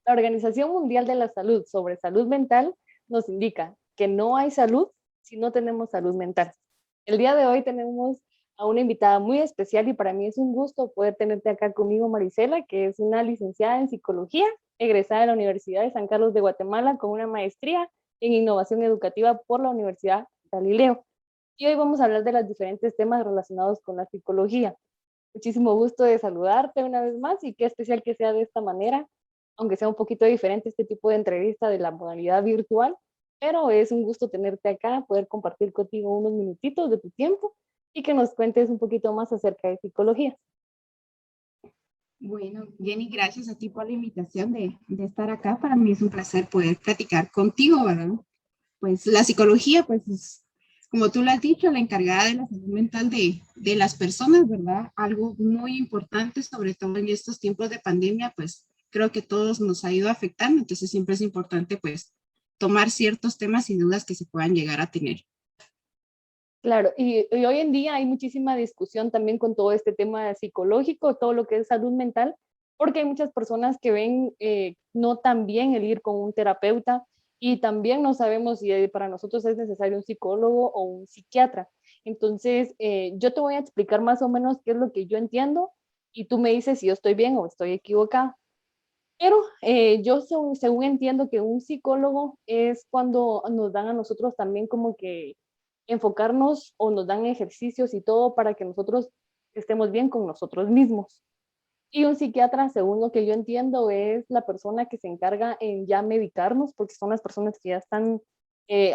La Organización Mundial de la Salud sobre salud mental nos indica que no hay salud si no tenemos salud mental. El día de hoy tenemos a una invitada muy especial y para mí es un gusto poder tenerte acá conmigo, Marisela, que es una licenciada en psicología, egresada de la Universidad de San Carlos de Guatemala con una maestría en innovación educativa por la Universidad Galileo. Y hoy vamos a hablar de los diferentes temas relacionados con la psicología. Muchísimo gusto de saludarte una vez más y qué especial que sea de esta manera, aunque sea un poquito diferente este tipo de entrevista de la modalidad virtual, pero es un gusto tenerte acá, poder compartir contigo unos minutitos de tu tiempo y que nos cuentes un poquito más acerca de psicología. Bueno, Jenny, gracias a ti por la invitación de estar acá. Para mí es un placer poder platicar contigo, ¿verdad? Pues la psicología, pues es, como tú lo has dicho, la encargada de la salud mental de las personas, ¿verdad? Algo muy importante, sobre todo en estos tiempos de pandemia, pues creo que todos nos ha ido afectando, entonces siempre es importante, pues, tomar ciertos temas y dudas que se puedan llegar a tener. Claro, y hoy en día hay muchísima discusión también con todo este tema psicológico, todo lo que es salud mental, porque hay muchas personas que ven no tan bien el ir con un terapeuta y también no sabemos si para nosotros es necesario un psicólogo o un psiquiatra. Entonces, yo te voy a explicar más o menos qué es lo que yo entiendo y tú me dices si yo estoy bien o estoy equivocada. Pero yo según entiendo que un psicólogo es cuando nos dan a nosotros también como que enfocarnos o nos dan ejercicios y todo para que nosotros estemos bien con nosotros mismos. Y un psiquiatra, según lo que yo entiendo, es la persona que se encarga en ya medicarnos, porque son las personas que ya están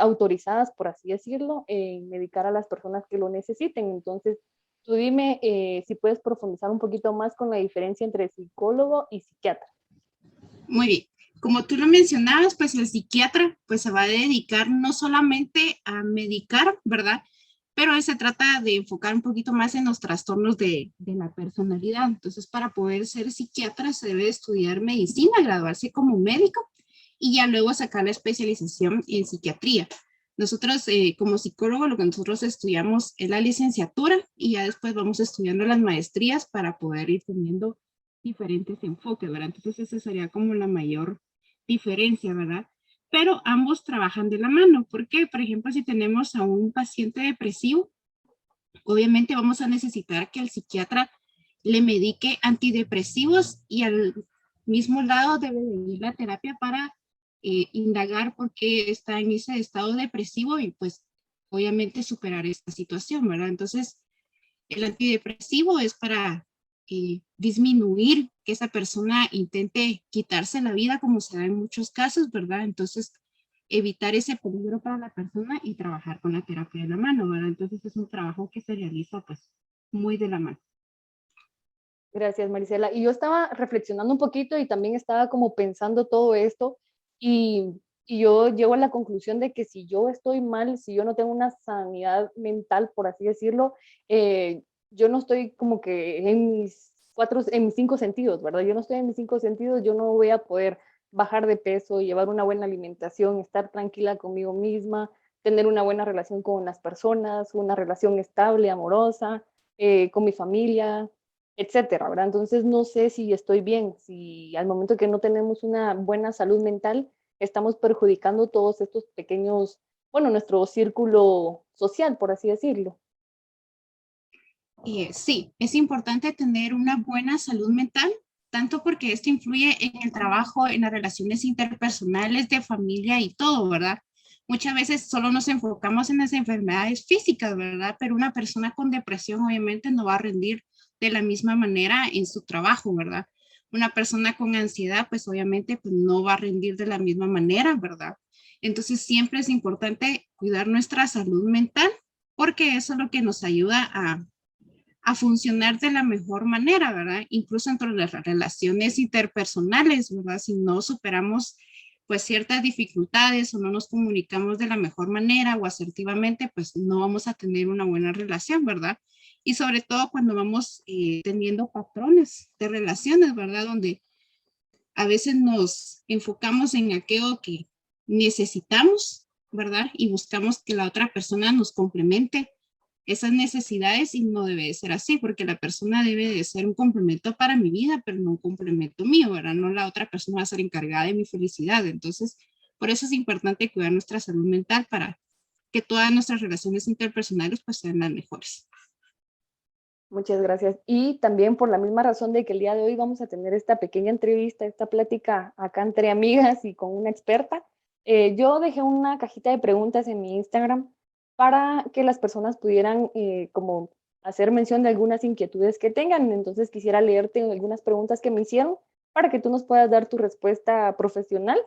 autorizadas, por así decirlo, en medicar a las personas que lo necesiten. Entonces, tú dime si puedes profundizar un poquito más con la diferencia entre psicólogo y psiquiatra. Muy bien. Como tú lo mencionabas, pues el psiquiatra pues se va a dedicar no solamente a medicar, ¿verdad? Pero se trata de enfocar un poquito más en los trastornos de la personalidad. Entonces, para poder ser psiquiatra se debe estudiar medicina, graduarse como médico y ya luego sacar la especialización en psiquiatría. Nosotros como psicólogo lo que nosotros estudiamos es la licenciatura y ya después vamos estudiando las maestrías para poder ir teniendo diferentes enfoques, ¿verdad? Entonces esa sería como la mayor diferencia, ¿verdad? Pero ambos trabajan de la mano. ¿Por qué? Por ejemplo, si tenemos a un paciente depresivo, obviamente vamos a necesitar que el psiquiatra le medique antidepresivos y al mismo lado debe de ir la terapia para indagar por qué está en ese estado depresivo y pues obviamente superar esta situación, ¿verdad? Entonces, el antidepresivo es para disminuir que esa persona intente quitarse la vida, como se da en muchos casos, ¿verdad? Entonces, evitar ese peligro para la persona y trabajar con la terapia de la mano, ¿verdad? Entonces, es un trabajo que se realiza, pues, muy de la mano. Gracias, Marisela. Y yo estaba reflexionando un poquito y también estaba como pensando todo esto y yo llego a la conclusión de que si yo estoy mal, si yo no tengo una sanidad mental, por así decirlo, yo no estoy como que en mis cinco sentidos, ¿verdad? Yo no estoy en mis cinco sentidos, yo no voy a poder bajar de peso, llevar una buena alimentación, estar tranquila conmigo misma, tener una buena relación con las personas, una relación estable, amorosa, con mi familia, etcétera, ¿verdad? Entonces no sé si estoy bien, si al momento que no tenemos una buena salud mental, estamos perjudicando todos estos pequeños, bueno, nuestro círculo social, por así decirlo. Sí, es importante tener una buena salud mental, tanto porque esto influye en el trabajo, en las relaciones interpersonales, de familia y todo, ¿verdad? Muchas veces solo nos enfocamos en las enfermedades físicas, ¿verdad? Pero una persona con depresión obviamente no va a rendir de la misma manera en su trabajo, ¿verdad? Una persona con ansiedad, pues obviamente pues, no va a rendir de la misma manera, ¿verdad? Entonces siempre es importante cuidar nuestra salud mental porque eso es lo que nos ayuda a funcionar de la mejor manera, ¿verdad? Incluso entre las relaciones interpersonales, ¿verdad? Si no superamos pues ciertas dificultades o no nos comunicamos de la mejor manera o asertivamente, pues no vamos a tener una buena relación, ¿verdad? Y sobre todo cuando vamos teniendo patrones de relaciones, ¿verdad? Donde a veces nos enfocamos en aquello que necesitamos, ¿verdad? Y buscamos que la otra persona nos complemente esas necesidades y no debe de ser así, porque la persona debe de ser un complemento para mi vida, pero no un complemento mío, ¿verdad? No la otra persona va a ser encargada de mi felicidad. Entonces, por eso es importante cuidar nuestra salud mental para que todas nuestras relaciones interpersonales pues sean las mejores. Muchas gracias. Y también por la misma razón de que el día de hoy vamos a tener esta pequeña entrevista, esta plática acá entre amigas y con una experta, yo dejé una cajita de preguntas en mi Instagram para que las personas pudieran como hacer mención de algunas inquietudes que tengan. Entonces quisiera leerte algunas preguntas que me hicieron para que tú nos puedas dar tu respuesta profesional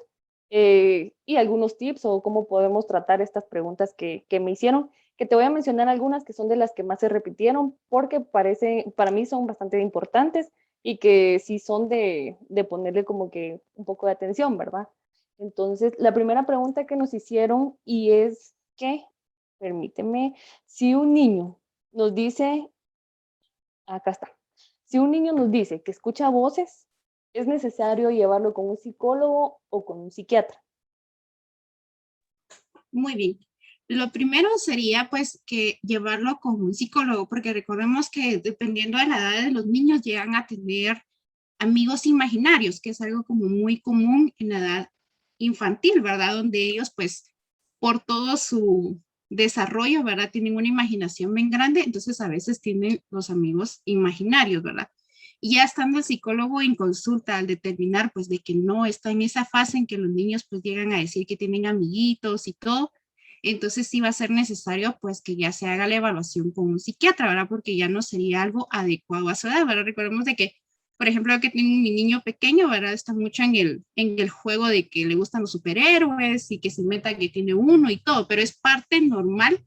y algunos tips o cómo podemos tratar estas preguntas que me hicieron, que te voy a mencionar algunas que son de las que más se repitieron porque para mí son bastante importantes y que sí son de ponerle como que un poco de atención, ¿verdad? Entonces, la primera pregunta que nos hicieron y es que, permíteme, si un niño nos dice, acá está, si un niño nos dice que escucha voces, ¿es necesario llevarlo con un psicólogo o con un psiquiatra? Muy bien. Lo primero sería pues que llevarlo con un psicólogo, porque recordemos que dependiendo de la edad de los niños llegan a tener amigos imaginarios, que es algo como muy común en la edad infantil, ¿verdad? Donde ellos pues por todo su desarrollo, ¿verdad? Tienen una imaginación bien grande, entonces a veces tienen los amigos imaginarios, ¿verdad? Y ya estando el psicólogo en consulta al determinar pues de que no está en esa fase en que los niños pues llegan a decir que tienen amiguitos y todo, entonces sí va a ser necesario pues que ya se haga la evaluación con un psiquiatra, ¿verdad? Porque ya no sería algo adecuado a su edad, ¿verdad? Recordemos de que, por ejemplo, que tengo mi niño pequeño, ¿verdad? Está mucho en el juego de que le gustan los superhéroes y que se meta que tiene uno y todo, pero es parte normal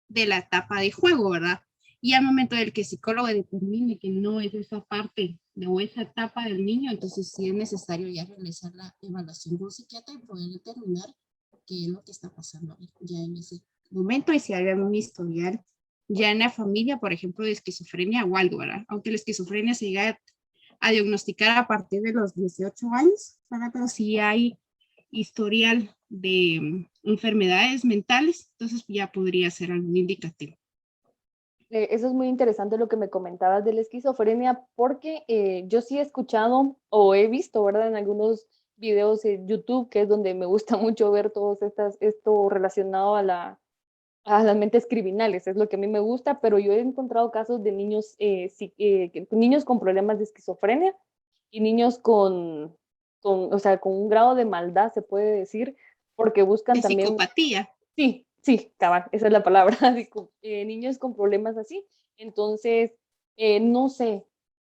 de la etapa de juego, ¿verdad? Y al momento del que el psicólogo determine que no es esa parte de, o esa etapa del niño, entonces sí es necesario ya realizar la evaluación con un psiquiatra y poder determinar qué es lo que está pasando ya en ese momento y si hay algún historial ya en la familia, por ejemplo, de esquizofrenia o algo, ¿verdad? Aunque la esquizofrenia se llega a diagnosticar a partir de los 18 años, ¿verdad? Pero si hay historial de enfermedades mentales, entonces ya podría ser algún indicativo. Eso es muy interesante lo que me comentabas de la esquizofrenia, porque yo sí he escuchado o he visto, ¿verdad? En algunos videos en YouTube, que es donde me gusta mucho ver esto relacionado a las mentes criminales, es lo que a mí me gusta, pero yo he encontrado casos de niños, niños con problemas de esquizofrenia y niños o sea, con un grado de maldad, se puede decir, porque buscan De también. psicopatía. Sí, sí, cabal, esa es la palabra, así niños con problemas así. Entonces, no sé,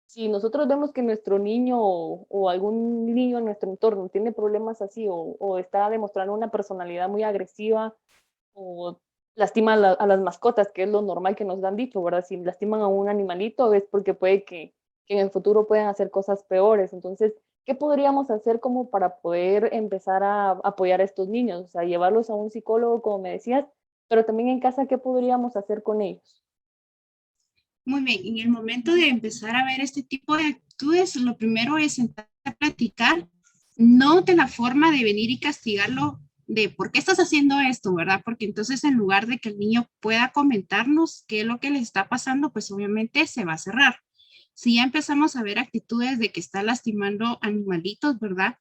si nosotros vemos que nuestro niño o algún niño en nuestro entorno tiene problemas así o está demostrando una personalidad muy agresiva o lastima a las mascotas, que es lo normal que nos han dicho, ¿verdad? Si lastiman a un animalito es porque puede que en el futuro puedan hacer cosas peores. Entonces, ¿qué podríamos hacer como para poder empezar a apoyar a estos niños? O sea, llevarlos a un psicólogo, como me decías, pero también en casa, ¿qué podríamos hacer con ellos? Muy bien, en el momento de empezar a ver este tipo de actitudes, lo primero es sentarse a platicar, no de la forma de venir y castigarlo de por qué estás haciendo esto, ¿verdad? Porque entonces en lugar de que el niño pueda comentarnos qué es lo que le está pasando, pues obviamente se va a cerrar. Si ya empezamos a ver actitudes de que está lastimando animalitos, ¿verdad?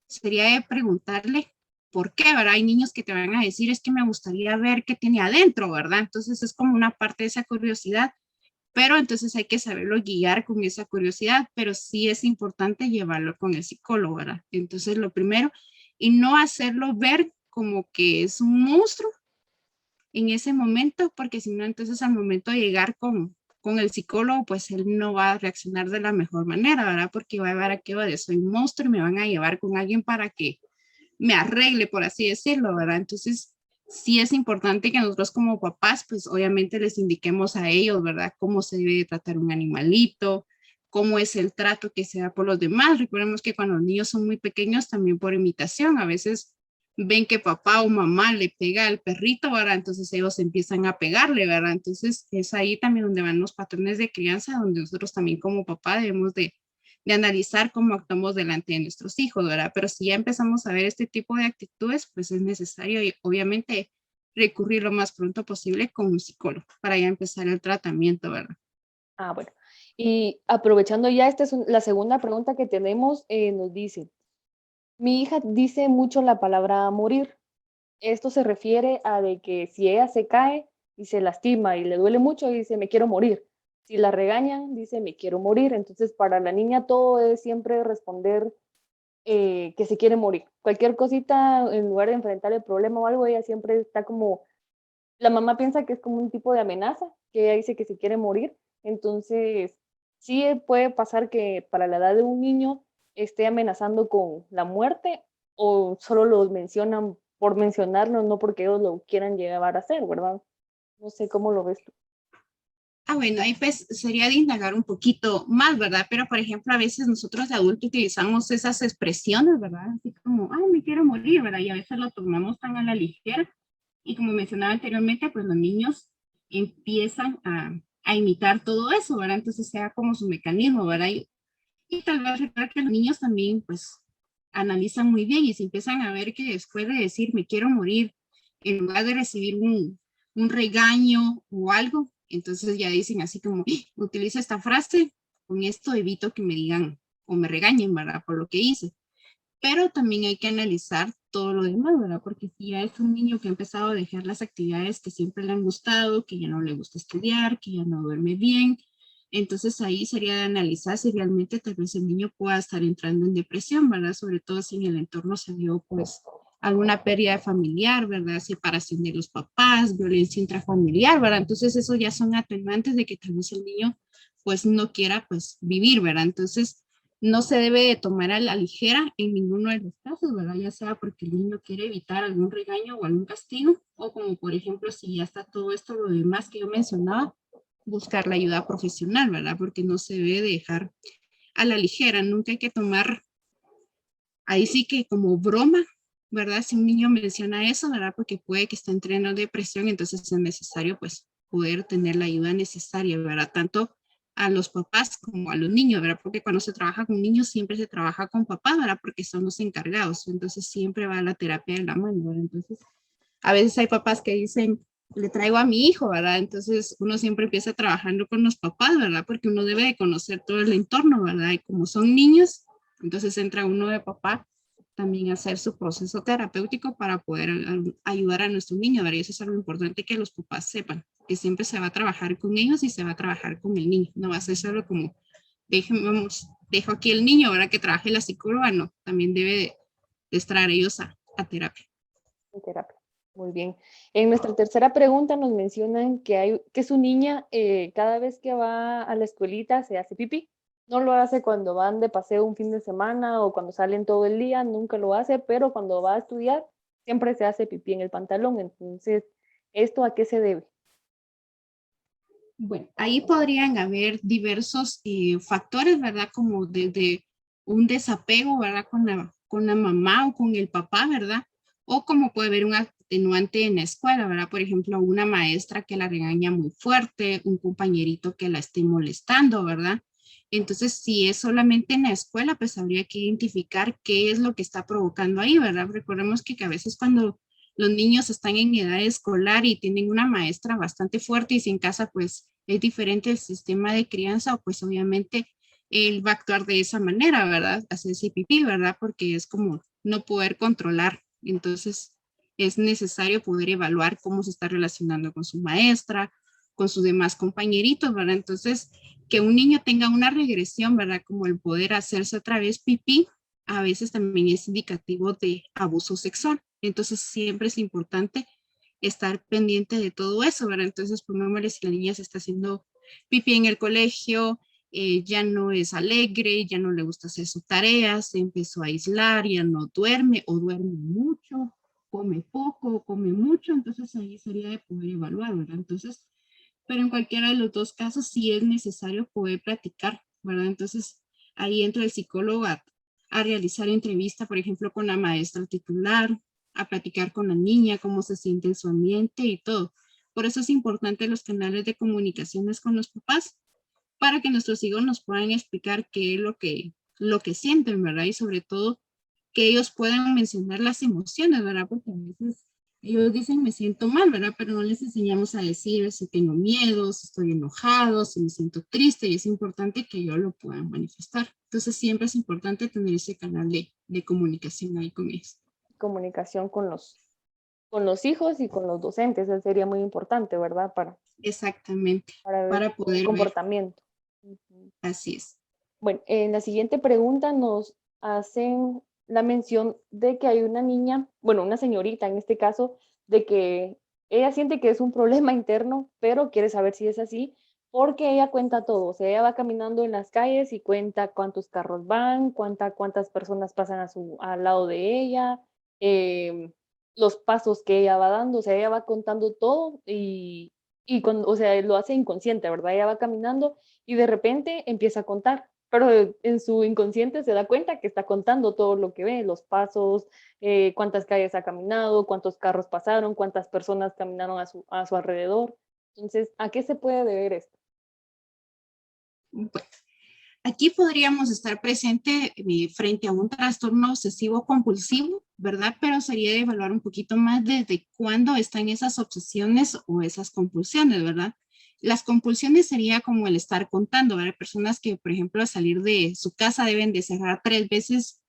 Sería de preguntarle por qué, ¿verdad? Hay niños que te van a decir, es que me gustaría ver qué tiene adentro, ¿verdad? Entonces es como una parte de esa curiosidad, pero entonces hay que saberlo guiar con esa curiosidad, pero sí es importante llevarlo con el psicólogo, ¿verdad? Entonces lo primero, y no hacerlo ver como que es un monstruo en ese momento, porque si no, entonces al momento de llegar con el psicólogo, pues él no va a reaccionar de la mejor manera, ¿verdad? Porque va a ver a qué va de soy un monstruo y me van a llevar con alguien para que me arregle, por así decirlo, ¿verdad? Entonces, sí es importante que nosotros como papás, pues obviamente les indiquemos a ellos, ¿verdad? Cómo se debe tratar un animalito, cómo es el trato que se da por los demás. Recordemos que cuando los niños son muy pequeños, también por imitación, a veces ven que papá o mamá le pega al perrito, ¿verdad? Entonces ellos empiezan a pegarle, ¿verdad? Entonces es ahí también donde van los patrones de crianza, donde nosotros también como papá debemos de analizar cómo actuamos delante de nuestros hijos, ¿verdad? Pero si ya empezamos a ver este tipo de actitudes, pues es necesario, obviamente, recurrir lo más pronto posible con un psicólogo para ya empezar el tratamiento, ¿verdad? Ah, bueno. Y aprovechando ya, esta es la segunda pregunta que tenemos, nos dice, mi hija dice mucho la palabra morir. Esto se refiere a de que si ella se cae y se lastima y le duele mucho, dice, me quiero morir. Si la regañan, dice, me quiero morir. Entonces, para la niña todo es siempre responder que se quiere morir. Cualquier cosita, en lugar de enfrentar el problema o algo, ella siempre está como, la mamá piensa que es como un tipo de amenaza, que ella dice que se quiere morir. Entonces, sí puede pasar que para la edad de un niño esté amenazando con la muerte o solo lo mencionan por mencionarlo, no porque ellos lo quieran llevar a hacer, ¿verdad? No sé cómo lo ves tú. Ah, bueno, ahí pues sería de indagar un poquito más, ¿verdad? Pero, por ejemplo, a veces nosotros de adultos utilizamos esas expresiones, ¿verdad? Así como, ay, me quiero morir, ¿verdad? Y a veces lo tomamos tan a la ligera. Y como mencionaba anteriormente, pues los niños empiezan a imitar todo eso, ¿verdad? Entonces sea como su mecanismo, ¿verdad? Y tal vez recuerda que los niños también, pues, analizan muy bien y se empiezan a ver que después de decir, me quiero morir, en lugar de recibir un regaño o algo, entonces ya dicen así como, utiliza esta frase, con esto evito que me digan o me regañen, ¿verdad? Por lo que hice. Pero también hay que analizar todo lo demás, ¿verdad? Porque si ya es un niño que ha empezado a dejar las actividades que siempre le han gustado, que ya no le gusta estudiar, que ya no duerme bien, entonces ahí sería de analizar si realmente tal vez el niño pueda estar entrando en depresión, ¿verdad? Sobre todo si en el entorno se vio pues alguna pérdida familiar, ¿verdad? Separación de los papás, violencia intrafamiliar, ¿verdad? Entonces eso ya son atenuantes de que tal vez el niño pues no quiera pues vivir, ¿verdad? Entonces no se debe de tomar a la ligera en ninguno de los casos, ¿verdad? Ya sea porque el niño quiere evitar algún regaño o algún castigo, o como por ejemplo si ya está todo esto, lo demás que yo mencionaba, buscar la ayuda profesional, ¿verdad? Porque no se debe dejar a la ligera, nunca hay que tomar, ahí sí que como broma, ¿verdad? Si un niño menciona eso, ¿verdad? Porque puede que esté entrando en depresión, entonces es necesario pues poder tener la ayuda necesaria, ¿verdad? Tanto a los papás como a los niños, ¿verdad? Porque cuando se trabaja con niños siempre se trabaja con papás, ¿verdad? Porque son los encargados, entonces siempre va la terapia de la mano, ¿verdad? Entonces, a veces hay papás que dicen, le traigo a mi hijo, ¿verdad? Entonces uno siempre empieza trabajando con los papás, ¿verdad? Porque uno debe de conocer todo el entorno, ¿verdad? Y como son niños, entonces entra uno de papá también a hacer su proceso terapéutico para poder ayudar a nuestro niño, ¿verdad? Y eso es algo importante que los papás sepan, que siempre se va a trabajar con ellos y se va a trabajar con el niño. No va a ser solo como, dejo aquí el niño, ¿verdad? Que trabaje la psicóloga, no, también debe de estar ellos a terapia. En terapia. Muy bien. En nuestra tercera pregunta nos mencionan que su niña cada vez que va a la escuelita se hace pipí. No lo hace cuando van de paseo un fin de semana o cuando salen todo el día, nunca lo hace, pero cuando va a estudiar siempre se hace pipí en el pantalón. Entonces, ¿esto a qué se debe? Bueno, ahí podrían haber diversos factores, ¿verdad? Como desde un desapego, ¿verdad? Con la mamá o con el papá, ¿verdad? O como puede haber un atenuante en la escuela, ¿verdad? Por ejemplo, una maestra que la regaña muy fuerte, un compañerito que la esté molestando, ¿verdad? Entonces, si es solamente en la escuela, pues habría que identificar qué es lo que está provocando ahí, ¿verdad? Recordemos que a veces cuando los niños están en edad escolar y tienen una maestra bastante fuerte y si en casa pues es diferente el sistema de crianza, o pues obviamente él va a actuar de esa manera, ¿verdad? Hacerse pipí, ¿verdad? Porque es como no poder controlar. Entonces es necesario poder evaluar cómo se está relacionando con su maestra, con sus demás compañeritos, ¿verdad? Entonces, que un niño tenga una regresión, ¿verdad? Como el poder hacerse otra vez pipí, a veces también es indicativo de abuso sexual. Entonces, siempre es importante estar pendiente de todo eso, ¿verdad? Entonces, pongámosle si la niña se está haciendo pipí en el colegio, ya no es alegre, ya no le gusta hacer sus tareas, se empezó a aislar, ya no duerme o duerme mucho, come poco, come mucho, entonces ahí sería de poder evaluar, ¿verdad? Entonces, pero en cualquiera de los dos casos sí es necesario poder platicar, ¿verdad? Entonces, ahí entra el psicólogo a realizar entrevista, por ejemplo, con la maestra titular, a platicar con la niña, cómo se siente en su ambiente y todo. Por eso es importante los canales de comunicaciones con los papás, para que nuestros hijos nos puedan explicar qué es lo que sienten, ¿verdad? Y sobre todo que ellos puedan mencionar las emociones, ¿verdad? Porque a veces Ellos dicen, me siento mal, ¿verdad? Pero no les enseñamos a decir si tengo miedo, si estoy enojado, si me siento triste, y es importante que yo lo pueda manifestar. Entonces siempre es importante tener ese canal de comunicación ahí con ellos. Comunicación con los hijos y con los docentes, eso sería muy importante, ¿verdad? Exactamente, Para ver para el poder ver, comportamiento. Ujú. así es. Bueno, en la siguiente pregunta nos hacen la mención de que hay una niña, bueno, una señorita en este caso, de que ella siente que es un problema interno, pero quiere saber si es así, porque ella cuenta todo. O sea, ella va caminando en las calles y cuenta cuántos carros van, cuántas personas pasan al lado de ella, em, los pasos que ella va dando. O sea, ella va contando todo o sea, lo hace inconsciente, ¿verdad? Ella va caminando y de repente empieza a contar, pero en su inconsciente se da cuenta que está contando todo lo que ve, los pasos, cuántas calles ha caminado, cuántos carros pasaron, cuántas personas caminaron a su alrededor. Entonces, ¿a qué se puede deber esto? Bueno, aquí podríamos estar presente frente a un trastorno obsesivo compulsivo, ¿verdad? Pero sería de evaluar un poquito más desde cuándo están esas obsesiones o esas compulsiones, ¿verdad? Las compulsiones sería como el estar contando, ¿verdad? Personas que, por ejemplo, al salir de su casa deben de cerrar 3 veces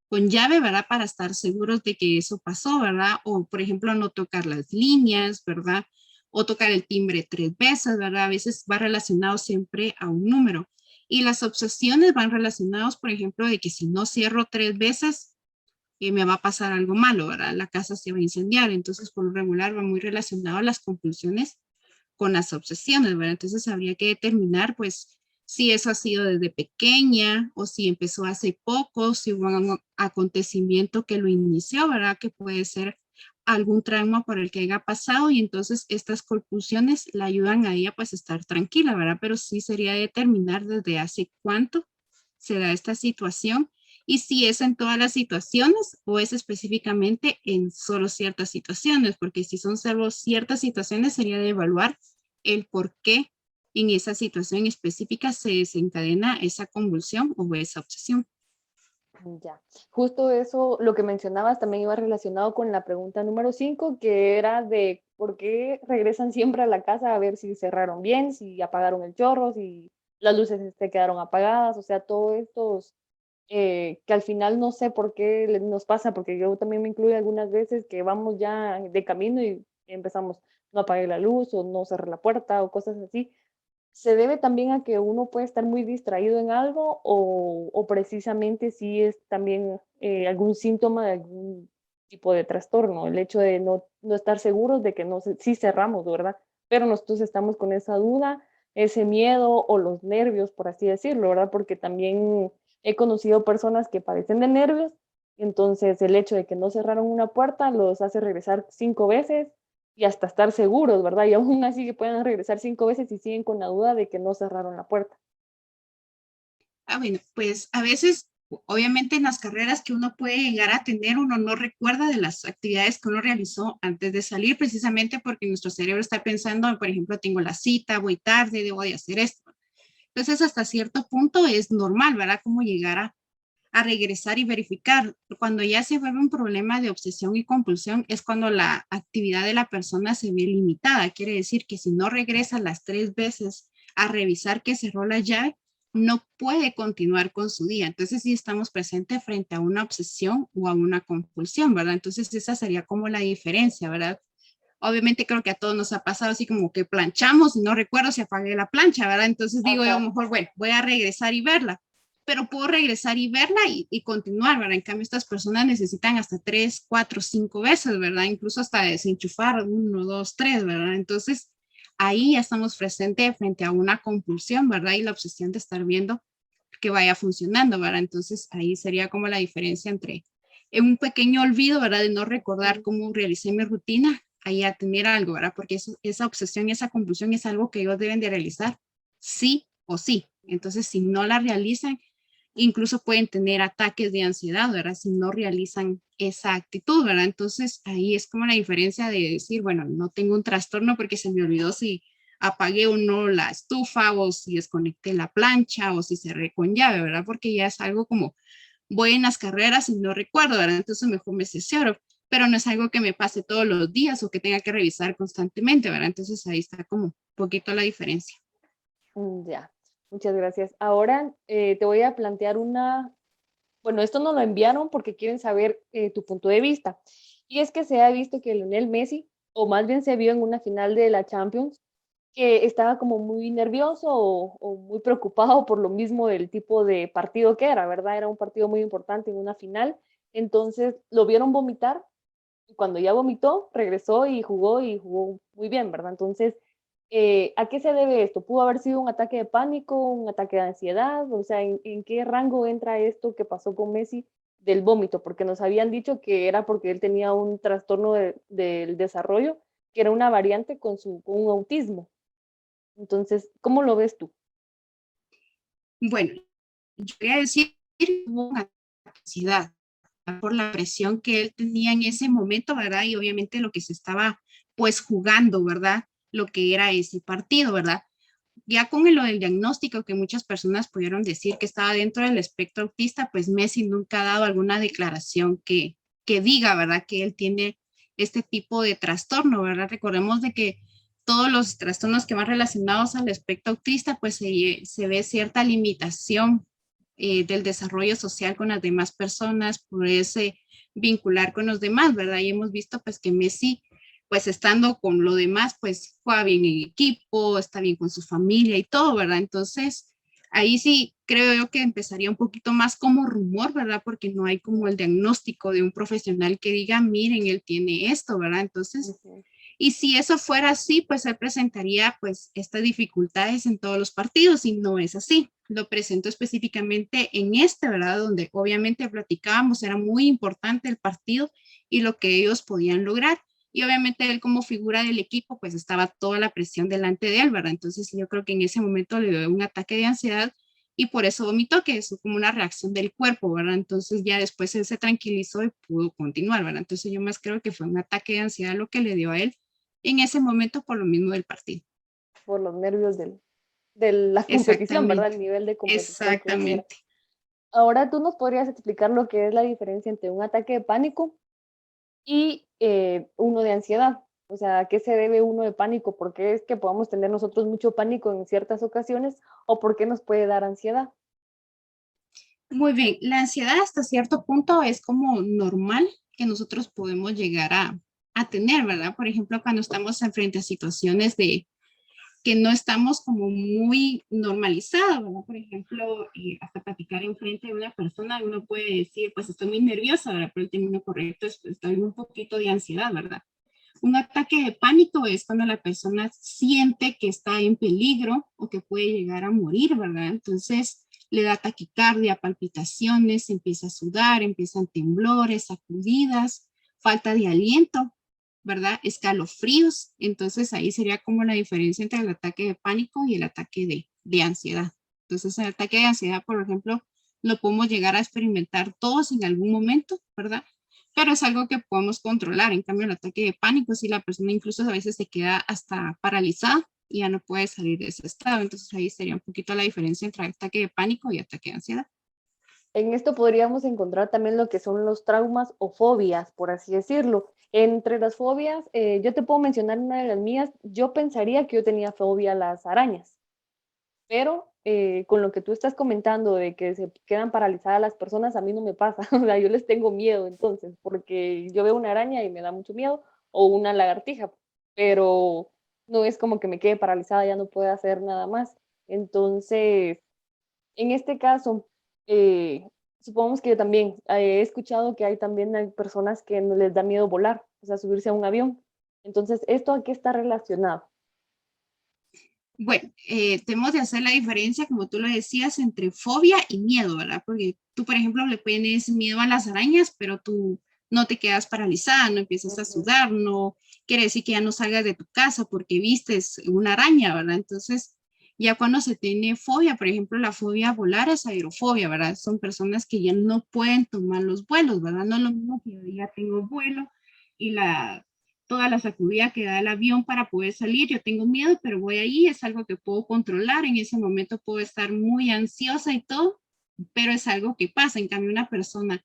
con llave, ¿verdad? Para estar seguros de que eso pasó, ¿verdad? O, por ejemplo, no tocar las líneas, ¿verdad? O tocar el timbre 3 veces, ¿verdad? A veces va relacionado siempre a un número. Y las obsesiones van relacionados, por ejemplo, de que si no cierro 3 veces, me va a pasar algo malo, ¿verdad? La casa se va a incendiar. Entonces, por lo regular, va muy relacionado a las compulsiones con las obsesiones, ¿verdad? Entonces habría que determinar, pues, si eso ha sido desde pequeña o si empezó hace poco, si hubo un acontecimiento que lo inició, ¿verdad? Que puede ser algún trauma por el que haya pasado y entonces estas compulsiones la ayudan a ella pues a estar tranquila, ¿verdad? Pero sí sería determinar desde hace cuánto se da esta situación y si es en todas las situaciones o es específicamente en solo ciertas situaciones, porque si son solo ciertas situaciones sería de evaluar el por qué en esa situación específica se desencadena esa convulsión o esa obsesión. Ya, justo eso, lo que mencionabas también iba relacionado con la pregunta número 5, que era de por qué regresan siempre a la casa a ver si cerraron bien, si apagaron el chorro, si las luces se quedaron apagadas, o sea, todos estos que al final no sé por qué nos pasa, porque yo también me incluyo algunas veces que vamos ya de camino y empezamos, no apague la luz o no cerrar la puerta o cosas así. ¿Se debe también a que uno puede estar muy distraído en algo o precisamente si es también algún síntoma de algún tipo de trastorno? El hecho de no estar seguros de que no, sí cerramos, ¿verdad? Pero nosotros estamos con esa duda, ese miedo o los nervios, por así decirlo, ¿verdad? Porque también he conocido personas que padecen de nervios, entonces el hecho de que no cerraron una puerta los hace regresar 5 veces y hasta estar seguros, ¿verdad? Y aún así que puedan regresar 5 veces y siguen con la duda de que no cerraron la puerta. Bueno, pues a veces, obviamente en las carreras que uno puede llegar a tener, uno no recuerda de las actividades que uno realizó antes de salir, precisamente porque nuestro cerebro está pensando, por ejemplo, tengo la cita, voy tarde, debo de hacer esto. Entonces, hasta cierto punto es normal, ¿verdad? Como llegar a regresar y verificar. Cuando ya se vuelve un problema de obsesión y compulsión, es cuando la actividad de la persona se ve limitada. Quiere decir que si no regresa las 3 veces a revisar que cerró la llave, no puede continuar con su día. Entonces, sí estamos presentes frente a una obsesión o a una compulsión, ¿verdad? Entonces, esa sería como la diferencia, ¿verdad? Obviamente creo que a todos nos ha pasado así como que planchamos y no recuerdo si apagué la plancha, ¿verdad? Entonces digo yo, a lo Ajá. mejor, bueno, voy a regresar y verla, pero puedo regresar y verla y continuar, ¿verdad? En cambio, estas personas necesitan hasta 3, 4, 5 veces, ¿verdad? Incluso hasta desenchufar 1, 2, 3, ¿verdad? Entonces, ahí ya estamos presentes frente a una compulsión, ¿verdad? Y la obsesión de estar viendo que vaya funcionando, ¿verdad? Entonces, ahí sería como la diferencia entre un pequeño olvido, ¿verdad? De no recordar Mm. cómo realicé mi rutina, ahí a tener algo, ¿verdad? Porque esa obsesión y esa compulsión es algo que ellos deben de realizar sí o sí. Entonces, si no la realizan, incluso pueden tener ataques de ansiedad, ¿verdad? Si no realizan esa actitud, ¿verdad? Entonces, ahí es como la diferencia de decir, bueno, no tengo un trastorno porque se me olvidó si apagué o no la estufa o si desconecté la plancha o si cerré con llave, ¿verdad? Porque ya es algo como voy en las carreras y no recuerdo, ¿verdad? Entonces mejor me cesoro. pero no es algo que me pase todos los días o que tenga que revisar constantemente, ¿verdad? Entonces ahí está como un poquito la diferencia. Ya, muchas gracias. Ahora te voy a plantear bueno, esto nos lo enviaron porque quieren saber tu punto de vista. Y es que se ha visto que Lionel Messi, o más bien se vio en una final de la Champions, que estaba como muy nervioso o muy preocupado por lo mismo del tipo de partido que era, ¿verdad? Era un partido muy importante en una final. Entonces lo vieron vomitar y cuando ya vomitó, regresó y jugó muy bien, ¿verdad? Entonces, ¿a qué se debe esto? ¿Pudo haber sido un ataque de pánico, un ataque de ansiedad? O sea, ¿en qué rango entra esto que pasó con Messi del vómito? Porque nos habían dicho que era porque él tenía un trastorno del desarrollo, que era una variante con un autismo. Entonces, ¿cómo lo ves tú? Bueno, yo voy a decir que hubo una ansiedad por la presión que él tenía en ese momento, ¿verdad? Y obviamente lo que se estaba pues jugando, ¿verdad? Lo que era ese partido, ¿verdad? Ya con lo del diagnóstico que muchas personas pudieron decir que estaba dentro del espectro autista, pues Messi nunca ha dado alguna declaración que diga, ¿verdad? Que él tiene este tipo de trastorno, ¿verdad? Recordemos de que todos los trastornos que van relacionados al espectro autista, pues se ve cierta limitación del desarrollo social con las demás personas, por ese vincular con los demás, ¿verdad? Y hemos visto pues que Messi, pues estando con lo demás, pues juega bien en equipo, está bien con su familia y todo, ¿verdad? Entonces, ahí sí creo yo que empezaría un poquito más como rumor, ¿verdad? Porque no hay como el diagnóstico de un profesional que diga, miren, él tiene esto, ¿verdad? Entonces, Ujú. y si eso fuera así, pues él presentaría pues estas dificultades en todos los partidos y no es así. Lo presento específicamente en este, ¿verdad? Donde obviamente platicábamos, era muy importante el partido y lo que ellos podían lograr. Y obviamente él como figura del equipo, pues estaba toda la presión delante de él, ¿verdad? Entonces yo creo que en ese momento le dio un ataque de ansiedad y por eso vomitó, que es como una reacción del cuerpo, ¿verdad? Entonces ya después él se tranquilizó y pudo continuar, ¿verdad? Entonces yo más creo que fue un ataque de ansiedad lo que le dio a él en ese momento por lo mismo del partido. Por los nervios de la competición, ¿verdad? Exactamente, El nivel de competición que era. exactamente. Ahora tú nos podrías explicar lo que es la diferencia entre un ataque de pánico y uno de ansiedad. O sea, ¿a qué se debe uno de pánico? ¿Por qué es que podamos tener nosotros mucho pánico en ciertas ocasiones o por qué nos puede dar ansiedad? Muy bien, la ansiedad hasta cierto punto es como normal que nosotros podemos llegar a tener, ¿verdad? Por ejemplo, cuando estamos frente a situaciones de que no estamos como muy normalizados, ¿verdad? Por ejemplo, hasta platicar en frente de una persona, uno puede decir, pues estoy muy nerviosa, ¿verdad? Pero el término correcto es, estoy un poquito de ansiedad, ¿verdad? Un ataque de pánico es cuando la persona siente que está en peligro o que puede llegar a morir, ¿verdad? Entonces le da taquicardia, palpitaciones, empieza a sudar, empiezan temblores, sacudidas, falta de aliento, ¿verdad? Escalofríos. Entonces ahí sería como la diferencia entre el ataque de pánico y el ataque de ansiedad. Entonces el ataque de ansiedad, por ejemplo, lo podemos llegar a experimentar todos en algún momento, ¿verdad? Pero es algo que podemos controlar. En cambio, el ataque de pánico, si la persona incluso a veces se queda hasta paralizada y ya no puede salir de ese estado. Entonces ahí sería un poquito la diferencia entre ataque de pánico y ataque de ansiedad. En esto podríamos encontrar también lo que son los traumas o fobias, por así decirlo. Entre las fobias, yo te puedo mencionar una de las mías. Yo pensaría que yo tenía fobia a las arañas, pero con lo que tú estás comentando de que se quedan paralizadas las personas, a mí no me pasa. O sea, yo les tengo miedo entonces, porque yo veo una araña y me da mucho miedo, o una lagartija, pero no es como que me quede paralizada, ya no puedo hacer nada más. Entonces, en este caso, eh, supongamos que yo también he escuchado que hay personas que no les da miedo volar, o sea, subirse a un avión. Entonces, ¿esto a qué está relacionado? Bueno, tenemos de hacer la diferencia, como tú lo decías, entre fobia y miedo, ¿verdad? Porque tú, por ejemplo, le tienes miedo a las arañas, pero tú no te quedas paralizada, no empiezas a Ujú. sudar, no quiere decir que ya no salgas de tu casa porque vistes una araña, ¿verdad? Entonces, ya cuando se tiene fobia, por ejemplo, la fobia a volar es aerofobia, ¿verdad? Son personas que ya no pueden tomar los vuelos, ¿verdad? No es lo mismo que yo ya tengo vuelo y toda la sacudida que da el avión para poder salir. Yo tengo miedo, pero voy ahí, es algo que puedo controlar. En ese momento puedo estar muy ansiosa y todo, pero es algo que pasa. En cambio, una persona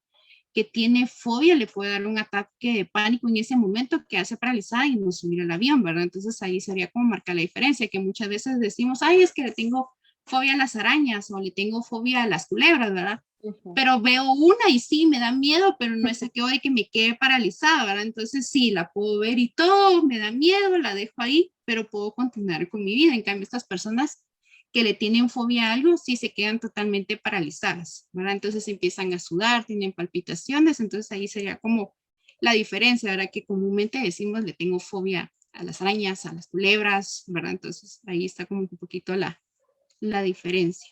que tiene fobia le puede dar un ataque de pánico en ese momento que hace paralizada y no subir al avión, ¿verdad? Entonces ahí sería como marcar la diferencia, que muchas veces decimos, ay, es que le tengo fobia a las arañas o le tengo fobia a las culebras, ¿verdad? Ujú. Pero veo una y sí, me da miedo, pero no es aquello de que me quede paralizada, ¿verdad? Entonces sí, la puedo ver y todo, me da miedo, la dejo ahí, pero puedo continuar con mi vida. En cambio, estas personas que le tienen fobia a algo, sí se quedan totalmente paralizadas, ¿verdad? Entonces empiezan a sudar, tienen palpitaciones, entonces ahí sería como la diferencia, ¿verdad? Que comúnmente decimos le tengo fobia a las arañas, a las culebras, ¿verdad? Entonces ahí está como un poquito la diferencia.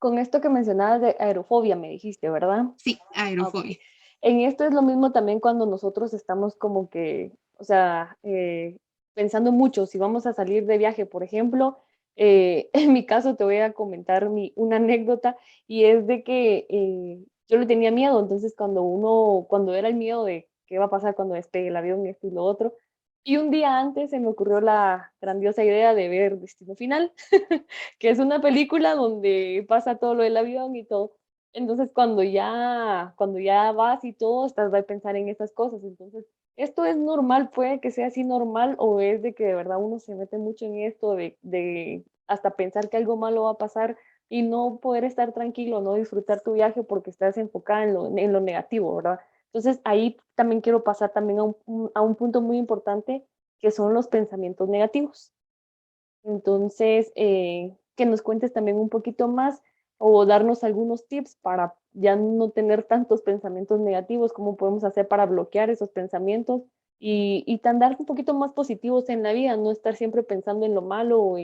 Con esto que mencionabas de aerofobia, me dijiste, ¿verdad? Sí, Ah, ok. aerofobia. En esto es lo mismo también cuando nosotros estamos como que, o sea, pensando mucho, si vamos a salir de viaje, por ejemplo, en mi caso te voy a comentar una anécdota y es de que yo le tenía miedo, entonces cuando era el miedo de qué va a pasar cuando despegue el avión, esto y lo otro, y un día antes se me ocurrió la grandiosa idea de ver Destino Final, que es una película donde pasa todo lo del avión y todo. Entonces, cuando ya vas y todo, estás a pensar en estas cosas. Entonces, esto es normal, puede que sea así normal o es de que de verdad uno se mete mucho en esto de hasta pensar que algo malo va a pasar y no poder estar tranquilo, no disfrutar tu viaje porque estás enfocada en lo negativo, ¿verdad? Entonces, ahí también quiero pasar también a un punto muy importante que son los pensamientos negativos. Entonces, que nos cuentes también un poquito más o darnos algunos tips para ya no tener tantos pensamientos negativos, cómo podemos hacer para bloquear esos pensamientos y andar un poquito más positivos en la vida, no estar siempre pensando en lo malo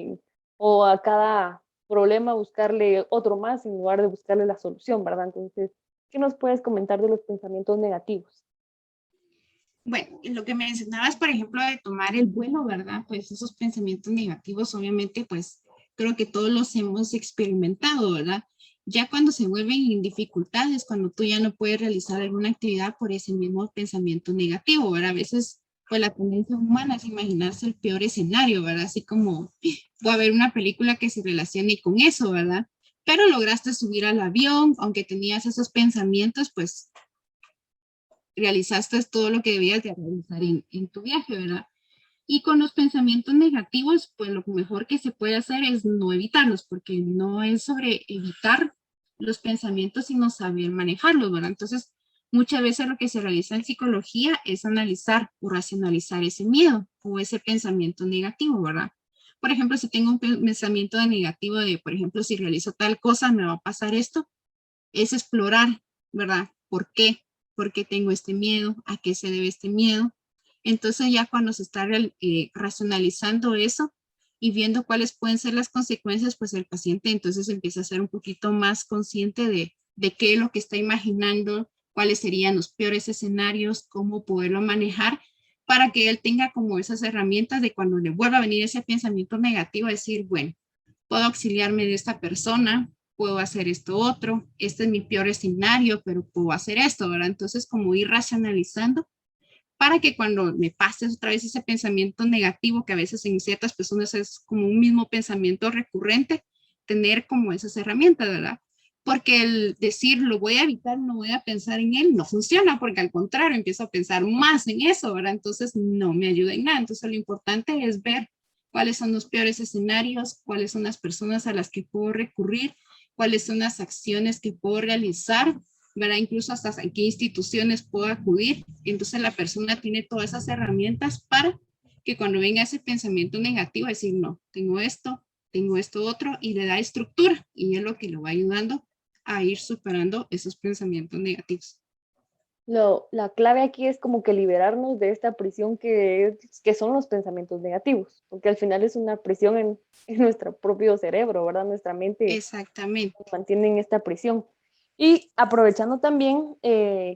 o a cada problema buscarle otro más en lugar de buscarle la solución, ¿verdad? Entonces, ¿qué nos puedes comentar de los pensamientos negativos? Bueno, lo que mencionabas, por ejemplo, de tomar el vuelo, ¿verdad? Pues esos pensamientos negativos, obviamente, pues creo que todos los hemos experimentado, ¿verdad? Ya cuando se vuelven en dificultades, cuando tú ya no puedes realizar alguna actividad por ese mismo pensamiento negativo, ¿verdad? A veces, pues la tendencia humana es imaginarse el peor escenario, ¿verdad? Así como puede haber una película que se relacione con eso, ¿verdad? Pero lograste subir al avión, aunque tenías esos pensamientos, pues realizaste todo lo que debías de realizar en tu viaje, ¿verdad? Y con los pensamientos negativos, pues lo mejor que se puede hacer es no evitarlos, porque no es sobre evitar los pensamientos, sino saber manejarlos, ¿verdad? Entonces, muchas veces lo que se realiza en psicología es analizar o racionalizar ese miedo o ese pensamiento negativo, ¿verdad? Por ejemplo, si tengo un pensamiento de negativo de, por ejemplo, si realizo tal cosa, me va a pasar esto, es explorar, ¿verdad? ¿Por qué? ¿Por qué tengo este miedo? ¿A qué se debe este miedo? Entonces ya cuando se está racionalizando eso y viendo cuáles pueden ser las consecuencias, pues el paciente entonces empieza a ser un poquito más consciente de qué es lo que está imaginando, cuáles serían los peores escenarios, cómo poderlo manejar para que él tenga como esas herramientas de cuando le vuelva a venir ese pensamiento negativo, decir, bueno, puedo auxiliarme de esta persona, puedo hacer esto otro, este es mi peor escenario, pero puedo hacer esto, ¿verdad? Entonces, como ir racionalizando para que cuando me pase otra vez ese pensamiento negativo, que a veces en ciertas personas es como un mismo pensamiento recurrente, tener como esas herramientas, ¿verdad? Porque el decir lo voy a evitar, no voy a pensar en él, no funciona, porque al contrario, empiezo a pensar más en eso, ¿verdad? Entonces no me ayuda en nada. Entonces lo importante es ver cuáles son los peores escenarios, cuáles son las personas a las que puedo recurrir, cuáles son las acciones que puedo realizar, ¿verdad? Incluso hasta a qué instituciones puedo acudir. Entonces la persona tiene todas esas herramientas para que cuando venga ese pensamiento negativo, decir, no, tengo esto otro, y le da estructura, y es lo que lo va ayudando a ir superando esos pensamientos negativos. La clave aquí es como que liberarnos de esta prisión que son los pensamientos negativos, porque al final es una prisión en nuestro propio cerebro, ¿verdad? Nuestra mente Exactamente. nos mantiene en esta prisión. Y aprovechando también,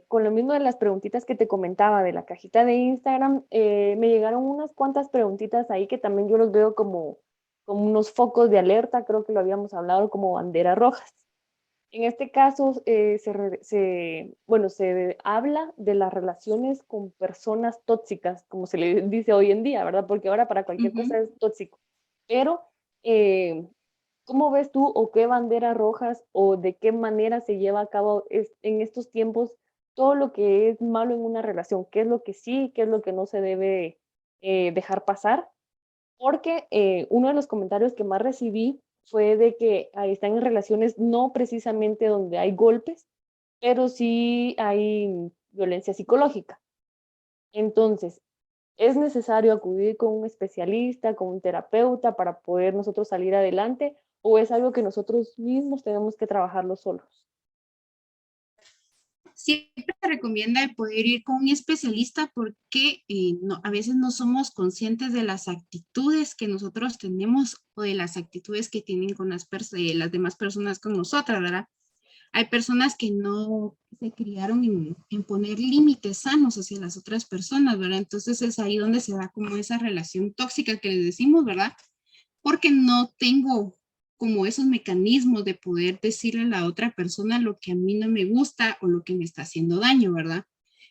con lo mismo de las preguntitas que te comentaba de la cajita de Instagram, me llegaron unas cuantas preguntitas ahí que también yo los veo como unos focos de alerta, creo que lo habíamos hablado como banderas rojas. En este caso, bueno, se habla de las relaciones con personas tóxicas, como se le dice hoy en día, ¿verdad? Porque ahora para Uh cualquier -huh. cosa es tóxico. Pero, eh, ¿cómo ves tú o qué banderas rojas o de qué manera se lleva a cabo en estos tiempos? todo lo que es malo en una relación, qué es lo que sí, qué es lo que no se debe dejar pasar, porque uno de los comentarios que más recibí fue de que ahí están en relaciones no precisamente donde hay golpes, pero sí hay violencia psicológica. Entonces, ¿es necesario acudir con un especialista, con un terapeuta para poder nosotros salir adelante o es algo que nosotros mismos tenemos que trabajarlo solos? Siempre se recomienda el poder ir con un especialista porque a veces no somos conscientes de las actitudes que nosotros tenemos o de las actitudes que tienen con las demás personas con nosotras, ¿verdad? Hay personas que no se criaron en poner límites sanos hacia las otras personas, ¿verdad? Entonces es ahí donde se da como esa relación tóxica que les decimos, ¿verdad? Porque no tengo como esos mecanismos de poder decirle a la otra persona lo que a mí no me gusta o lo que me está haciendo daño, ¿verdad?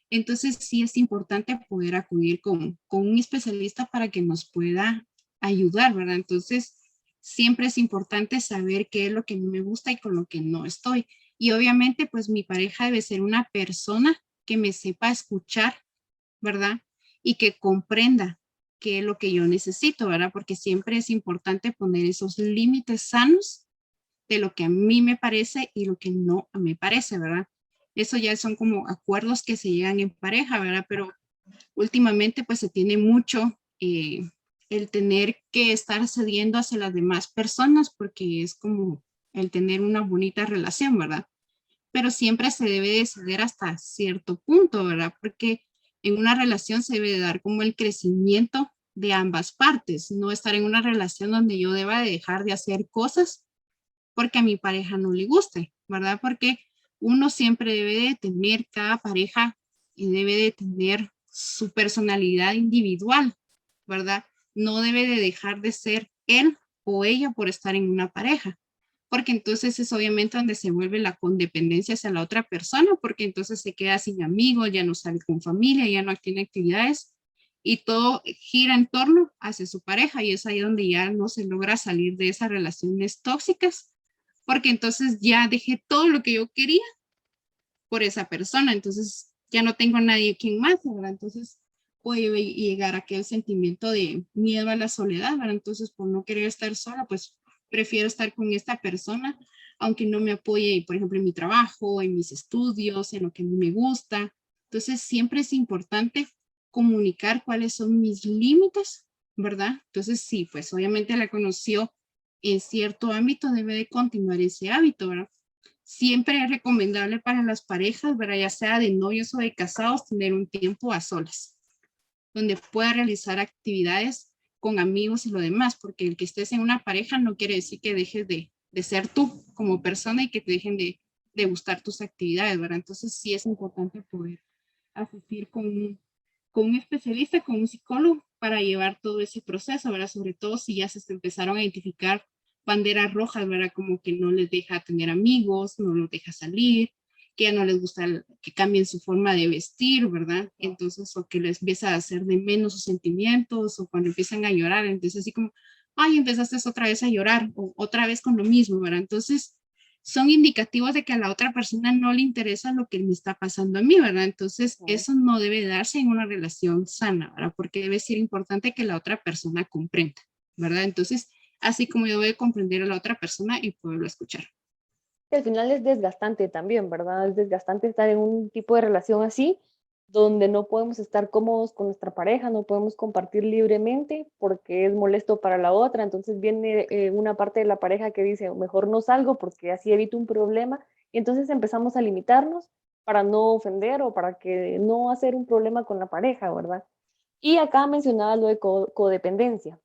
Entonces sí es importante poder acudir con un especialista para que nos pueda ayudar, ¿verdad? Entonces siempre es importante saber qué es lo que me gusta y con lo que no estoy. Y obviamente pues mi pareja debe ser una persona que me sepa escuchar, ¿verdad? Y que comprenda qué es lo que yo necesito, ¿verdad? Porque siempre es importante poner esos límites sanos de lo que a mí me parece y lo que no me parece, ¿verdad? Eso ya son como acuerdos que se llegan en pareja, ¿verdad? Pero últimamente pues se tiene mucho el tener que estar cediendo hacia las demás personas porque es como el tener una bonita relación, ¿verdad? Pero siempre se debe de ceder hasta cierto punto, ¿verdad? Porque en una relación se debe de dar como el crecimiento de ambas partes, no estar en una relación donde yo deba de dejar de hacer cosas porque a mi pareja no le guste, ¿verdad? Porque uno siempre debe de tener, cada pareja y debe de tener su personalidad individual, ¿verdad? No debe de dejar de ser él o ella por estar en una pareja, porque entonces es obviamente donde se vuelve la condependencia hacia la otra persona, porque entonces se queda sin amigos, ya no sale con familia, ya no tiene actividades y todo gira en torno hacia su pareja y es ahí donde ya no se logra salir de esas relaciones tóxicas, porque entonces ya dejé todo lo que yo quería por esa persona, entonces ya no tengo a nadie quien más, ¿verdad? Entonces puede llegar a aquel sentimiento de miedo a la soledad, ¿verdad? Entonces por no querer estar sola, pues prefiero estar con esta persona, aunque no me apoye, por ejemplo, en mi trabajo, en mis estudios, en lo que a mí me gusta. Entonces siempre es importante comunicar cuáles son mis límites, ¿verdad? Entonces sí, pues obviamente la conoció en cierto ámbito, debe de continuar ese hábito, ¿verdad? Siempre es recomendable para las parejas, ¿verdad? Ya sea de novios o de casados, tener un tiempo a solas, donde pueda realizar actividades con amigos y lo demás, porque el que estés en una pareja no quiere decir que dejes de ser tú como persona y que te dejen de gustar tus actividades, ¿verdad? Entonces sí es importante poder asistir con un especialista, con un psicólogo, para llevar todo ese proceso, ¿verdad? Sobre todo si ya se empezaron a identificar banderas rojas, ¿verdad? Como que no les deja tener amigos, no los deja salir, que ya no les gusta que cambien su forma de vestir, ¿verdad? Entonces, o que les empieza a hacer de menos sus sentimientos, o cuando empiezan a llorar, entonces así como, ay, empezaste otra vez a llorar, o otra vez con lo mismo, ¿verdad? Entonces, son indicativos de que a la otra persona no le interesa lo que me está pasando a mí, ¿verdad? Entonces, eso no debe darse en una relación sana, ¿verdad? Porque debe ser importante que la otra persona comprenda, ¿verdad? Entonces, así como yo debo comprender a la otra persona y poderlo escuchar. Que al final es desgastante también, ¿verdad? Es desgastante estar en un tipo de relación así, donde no podemos estar cómodos con nuestra pareja, no podemos compartir libremente porque es molesto para la otra. Entonces viene una parte de la pareja que dice, mejor no salgo porque así evito un problema. Y entonces empezamos a limitarnos para no ofender o para que no hacer un problema con la pareja, ¿verdad? Y acá mencionaba lo de codependencia.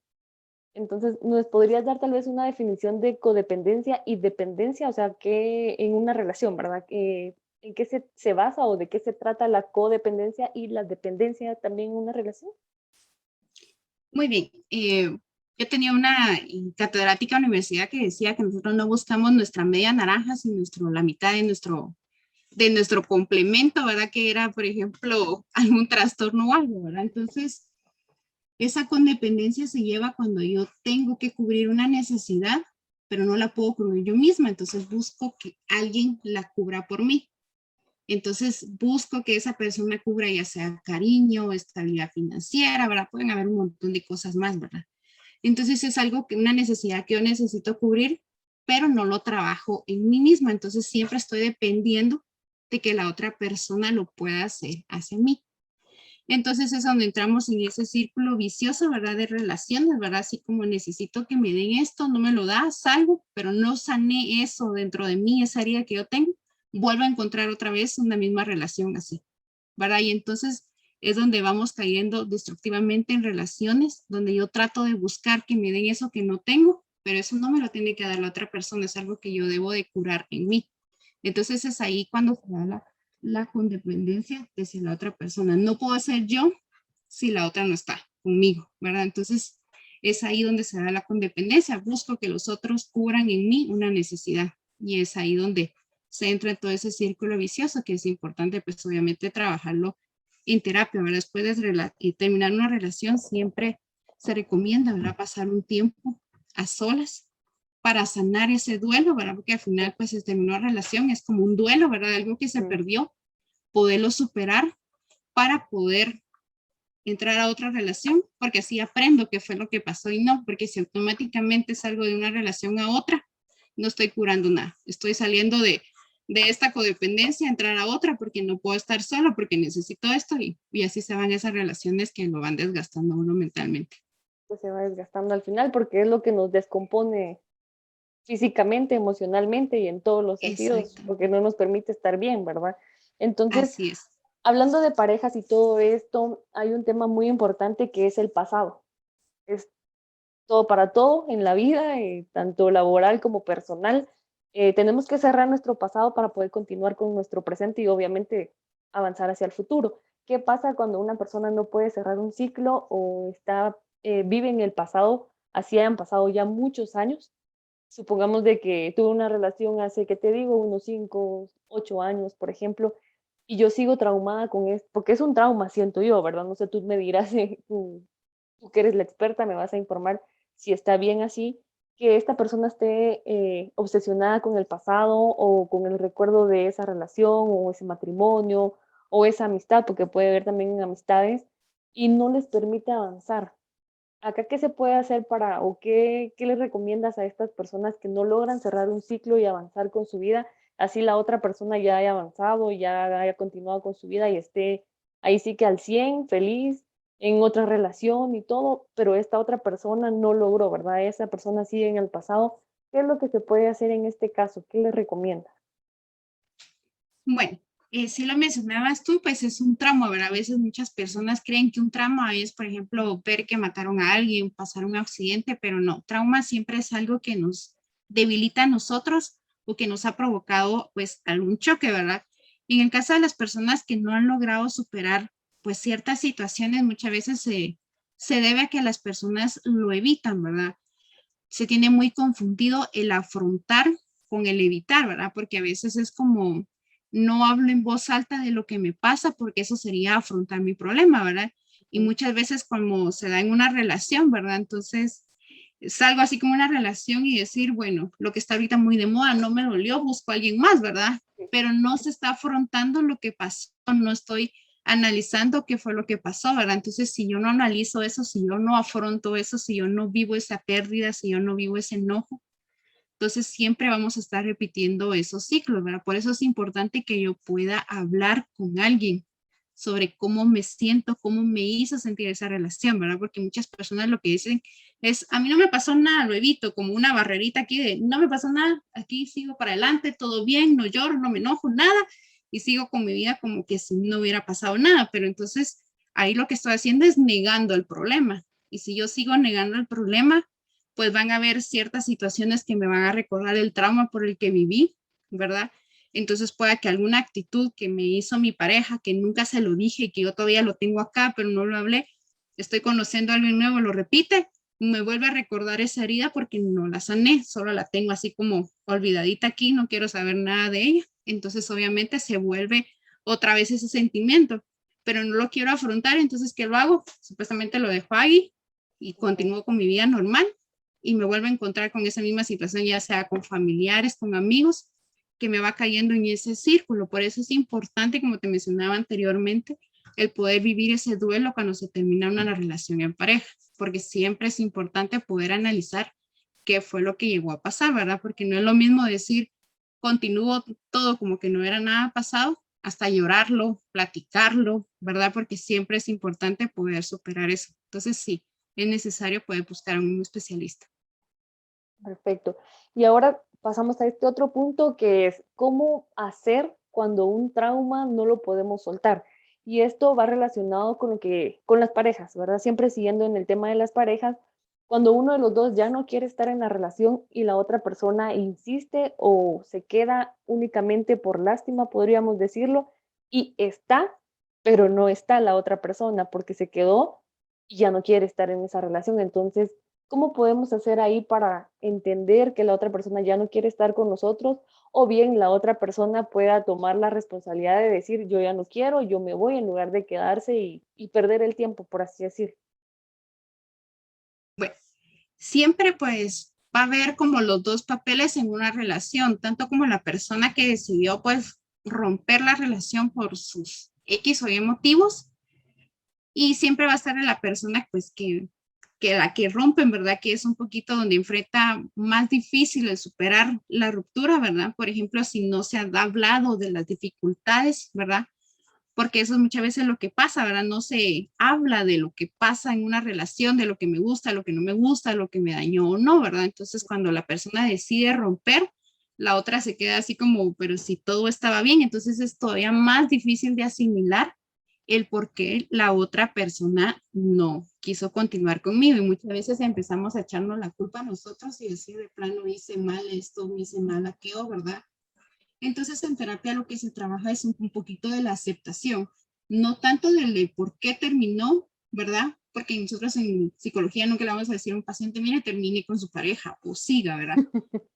Entonces, ¿nos podrías dar tal vez una definición de codependencia y dependencia? O sea, que en una relación, ¿verdad? ¿En qué se basa o de qué se trata la codependencia y la dependencia también en una relación? Muy bien. Yo tenía una catedrática en la universidad que decía que nosotros no buscamos nuestra media naranja, sino la mitad de nuestro complemento, ¿verdad? Que era, por ejemplo, algún trastorno o algo, ¿verdad? Entonces, esa codependencia se lleva cuando yo tengo que cubrir una necesidad, pero no la puedo cubrir yo misma, entonces busco que alguien la cubra por mí. Entonces busco que esa persona cubra ya sea cariño, estabilidad financiera, ¿verdad? Pueden haber un montón de cosas más, ¿verdad? Entonces es algo que una necesidad que yo necesito cubrir, pero no lo trabajo en mí misma. Entonces siempre estoy dependiendo de que la otra persona lo pueda hacer hacia mí. Entonces es donde entramos en ese círculo vicioso, ¿verdad? De relaciones, ¿verdad? Así como necesito que me den esto, no me lo da, salgo, pero no sané eso dentro de mí, esa herida que yo tengo, vuelvo a encontrar otra vez una misma relación así, ¿verdad? Y entonces es donde vamos cayendo destructivamente en relaciones, donde yo trato de buscar que me den eso que no tengo, pero eso no me lo tiene que dar la otra persona, es algo que yo debo de curar en mí. Entonces es ahí cuando se da la codependencia desde la otra persona. No puedo hacer yo si la otra no está conmigo, ¿verdad? Entonces es ahí donde se da la codependencia. Busco que los otros cubran en mí una necesidad y es ahí donde se entra en todo ese círculo vicioso que es importante, pues obviamente trabajarlo en terapia, ¿verdad? Después de terminar una relación siempre se recomienda, ¿verdad? Pasar un tiempo a solas para sanar ese duelo, ¿verdad? Porque al final, pues, se terminó la relación, es como un duelo, ¿verdad? Algo que se perdió, poderlo superar para poder entrar a otra relación, porque así aprendo qué fue lo que pasó y no, porque si automáticamente salgo de una relación a otra, no estoy curando nada, estoy saliendo de esta codependencia, entrar a otra porque no puedo estar solo, porque necesito esto y así se van esas relaciones que lo van desgastando a uno mentalmente. Pues se va desgastando al final porque es lo que nos descompone físicamente, emocionalmente y en todos los sentidos, Exacto, porque no nos permite estar bien, ¿verdad? Entonces, así es. hablando de parejas y todo esto, hay un tema muy importante que es el pasado. Es todo para todo en la vida, tanto laboral como personal. Tenemos que cerrar nuestro pasado para poder continuar con nuestro presente y obviamente avanzar hacia el futuro. ¿Qué pasa cuando una persona no puede cerrar un ciclo o vive en el pasado, así hayan pasado ya muchos años? Supongamos de que tuve una relación hace, ¿qué te digo? Unos 5, 8 años, por ejemplo, y yo sigo traumada con esto, porque es un trauma, siento yo, ¿verdad? No sé, tú me dirás, tú que eres la experta, me vas a informar si está bien así, que esta persona esté obsesionada con el pasado o con el recuerdo de esa relación o ese matrimonio o esa amistad, porque puede haber también amistades, y no les permite avanzar. Acá, ¿qué se puede hacer para, o qué les recomiendas a estas personas que no logran cerrar un ciclo y avanzar con su vida? Así la otra persona ya haya avanzado, ya haya continuado con su vida y esté ahí sí que al 100 feliz, en otra relación y todo, pero esta otra persona no logró, ¿verdad? Esa persona sigue en el pasado. ¿Qué es lo que se puede hacer en este caso? ¿Qué les recomiendas? Bueno, si lo mencionabas tú, pues es un trauma, ¿verdad? A veces muchas personas creen que un trauma es, por ejemplo, ver que mataron a alguien, pasar un accidente, pero no, trauma siempre es algo que nos debilita a nosotros o que nos ha provocado, pues, algún choque, ¿verdad? Y en el caso de las personas que no han logrado superar, pues, ciertas situaciones, muchas veces se debe a que las personas lo evitan, ¿verdad? Se tiene muy confundido el afrontar con el evitar, ¿verdad? Porque a veces es como, no hablo en voz alta de lo que me pasa porque eso sería afrontar mi problema, ¿verdad? Y Ujú. muchas veces como se da en una relación, ¿verdad? Entonces es algo así como una relación y decir, bueno, lo que está ahorita muy de moda, no me dolió, busco a alguien más, ¿verdad? Pero no se está afrontando lo que pasó, no estoy analizando qué fue lo que pasó, ¿verdad? Entonces, si yo no analizo eso, si yo no afronto eso, si yo no vivo esa pérdida, si yo no vivo ese enojo, entonces siempre vamos a estar repitiendo esos ciclos, ¿verdad? Por eso es importante que yo pueda hablar con alguien sobre cómo me siento, cómo me hizo sentir esa relación, ¿verdad? Porque muchas personas lo que dicen es, a mí no me pasó nada, lo evito, como una barrerita aquí de, no me pasó nada, aquí sigo para adelante, todo bien, no lloro, no me enojo, nada, y sigo con mi vida como que si no hubiera pasado nada, pero entonces ahí lo que estoy haciendo es negando el problema, y si yo sigo negando el problema, pues van a haber ciertas situaciones que me van a recordar el trauma por el que viví, ¿verdad? Entonces pueda que alguna actitud que me hizo mi pareja, que nunca se lo dije y que yo todavía lo tengo acá, pero no lo hablé, estoy conociendo a alguien nuevo, lo repite, me vuelve a recordar esa herida porque no la sané, solo la tengo así como olvidadita aquí, no quiero saber nada de ella. Entonces obviamente se vuelve otra vez ese sentimiento, pero no lo quiero afrontar, entonces ¿qué lo hago? Supuestamente lo dejo ahí y continúo con mi vida normal y me vuelvo a encontrar con esa misma situación, ya sea con familiares, con amigos, que me va cayendo en ese círculo. Por eso es importante, como te mencionaba anteriormente, el poder vivir ese duelo cuando se termina una relación en pareja, porque siempre es importante poder analizar qué fue lo que llegó a pasar, ¿verdad? Porque no es lo mismo decir, continúo todo como que no era nada pasado, hasta llorarlo, platicarlo, ¿verdad? Porque siempre es importante poder superar eso. Entonces, sí, es necesario poder buscar a un especialista. Perfecto. Y ahora pasamos a este otro punto que es cómo hacer cuando un trauma no lo podemos soltar. Y esto va relacionado con lo que, con las parejas, ¿verdad? Siempre siguiendo en el tema de las parejas, cuando uno de los dos ya no quiere estar en la relación y la otra persona insiste o se queda únicamente por lástima, podríamos decirlo, y está, pero no está la otra persona porque se quedó y ya no quiere estar en esa relación. Entonces, ¿cómo podemos hacer ahí para entender que la otra persona ya no quiere estar con nosotros? O bien la otra persona pueda tomar la responsabilidad de decir, yo ya no quiero, yo me voy, en lugar de quedarse y perder el tiempo, por así decir. Bueno, siempre pues va a haber como los dos papeles en una relación, tanto como la persona que decidió pues romper la relación por sus X o Y motivos, y siempre va a estar la persona pues que la que rompen, ¿verdad? Que es un poquito donde enfrenta más difícil el superar la ruptura, ¿verdad? Por ejemplo, si no se ha hablado de las dificultades, ¿verdad? Porque eso es muchas veces lo que pasa, ¿verdad? No se habla de lo que pasa en una relación, de lo que me gusta, lo que no me gusta, lo que me dañó o no, ¿verdad? Entonces, cuando la persona decide romper, la otra se queda así como, pero si todo estaba bien, entonces es todavía más difícil de asimilar el por qué la otra persona no quiso continuar conmigo. Y muchas veces empezamos a echarnos la culpa a nosotros y decir, de plano, hice mal esto, hice mal aquello, ¿verdad? Entonces, en terapia lo que se trabaja es un poquito de la aceptación, no tanto del de por qué terminó, ¿verdad? Porque nosotros en psicología nunca le vamos a decir a un paciente, mire, termine con su pareja o siga, ¿verdad?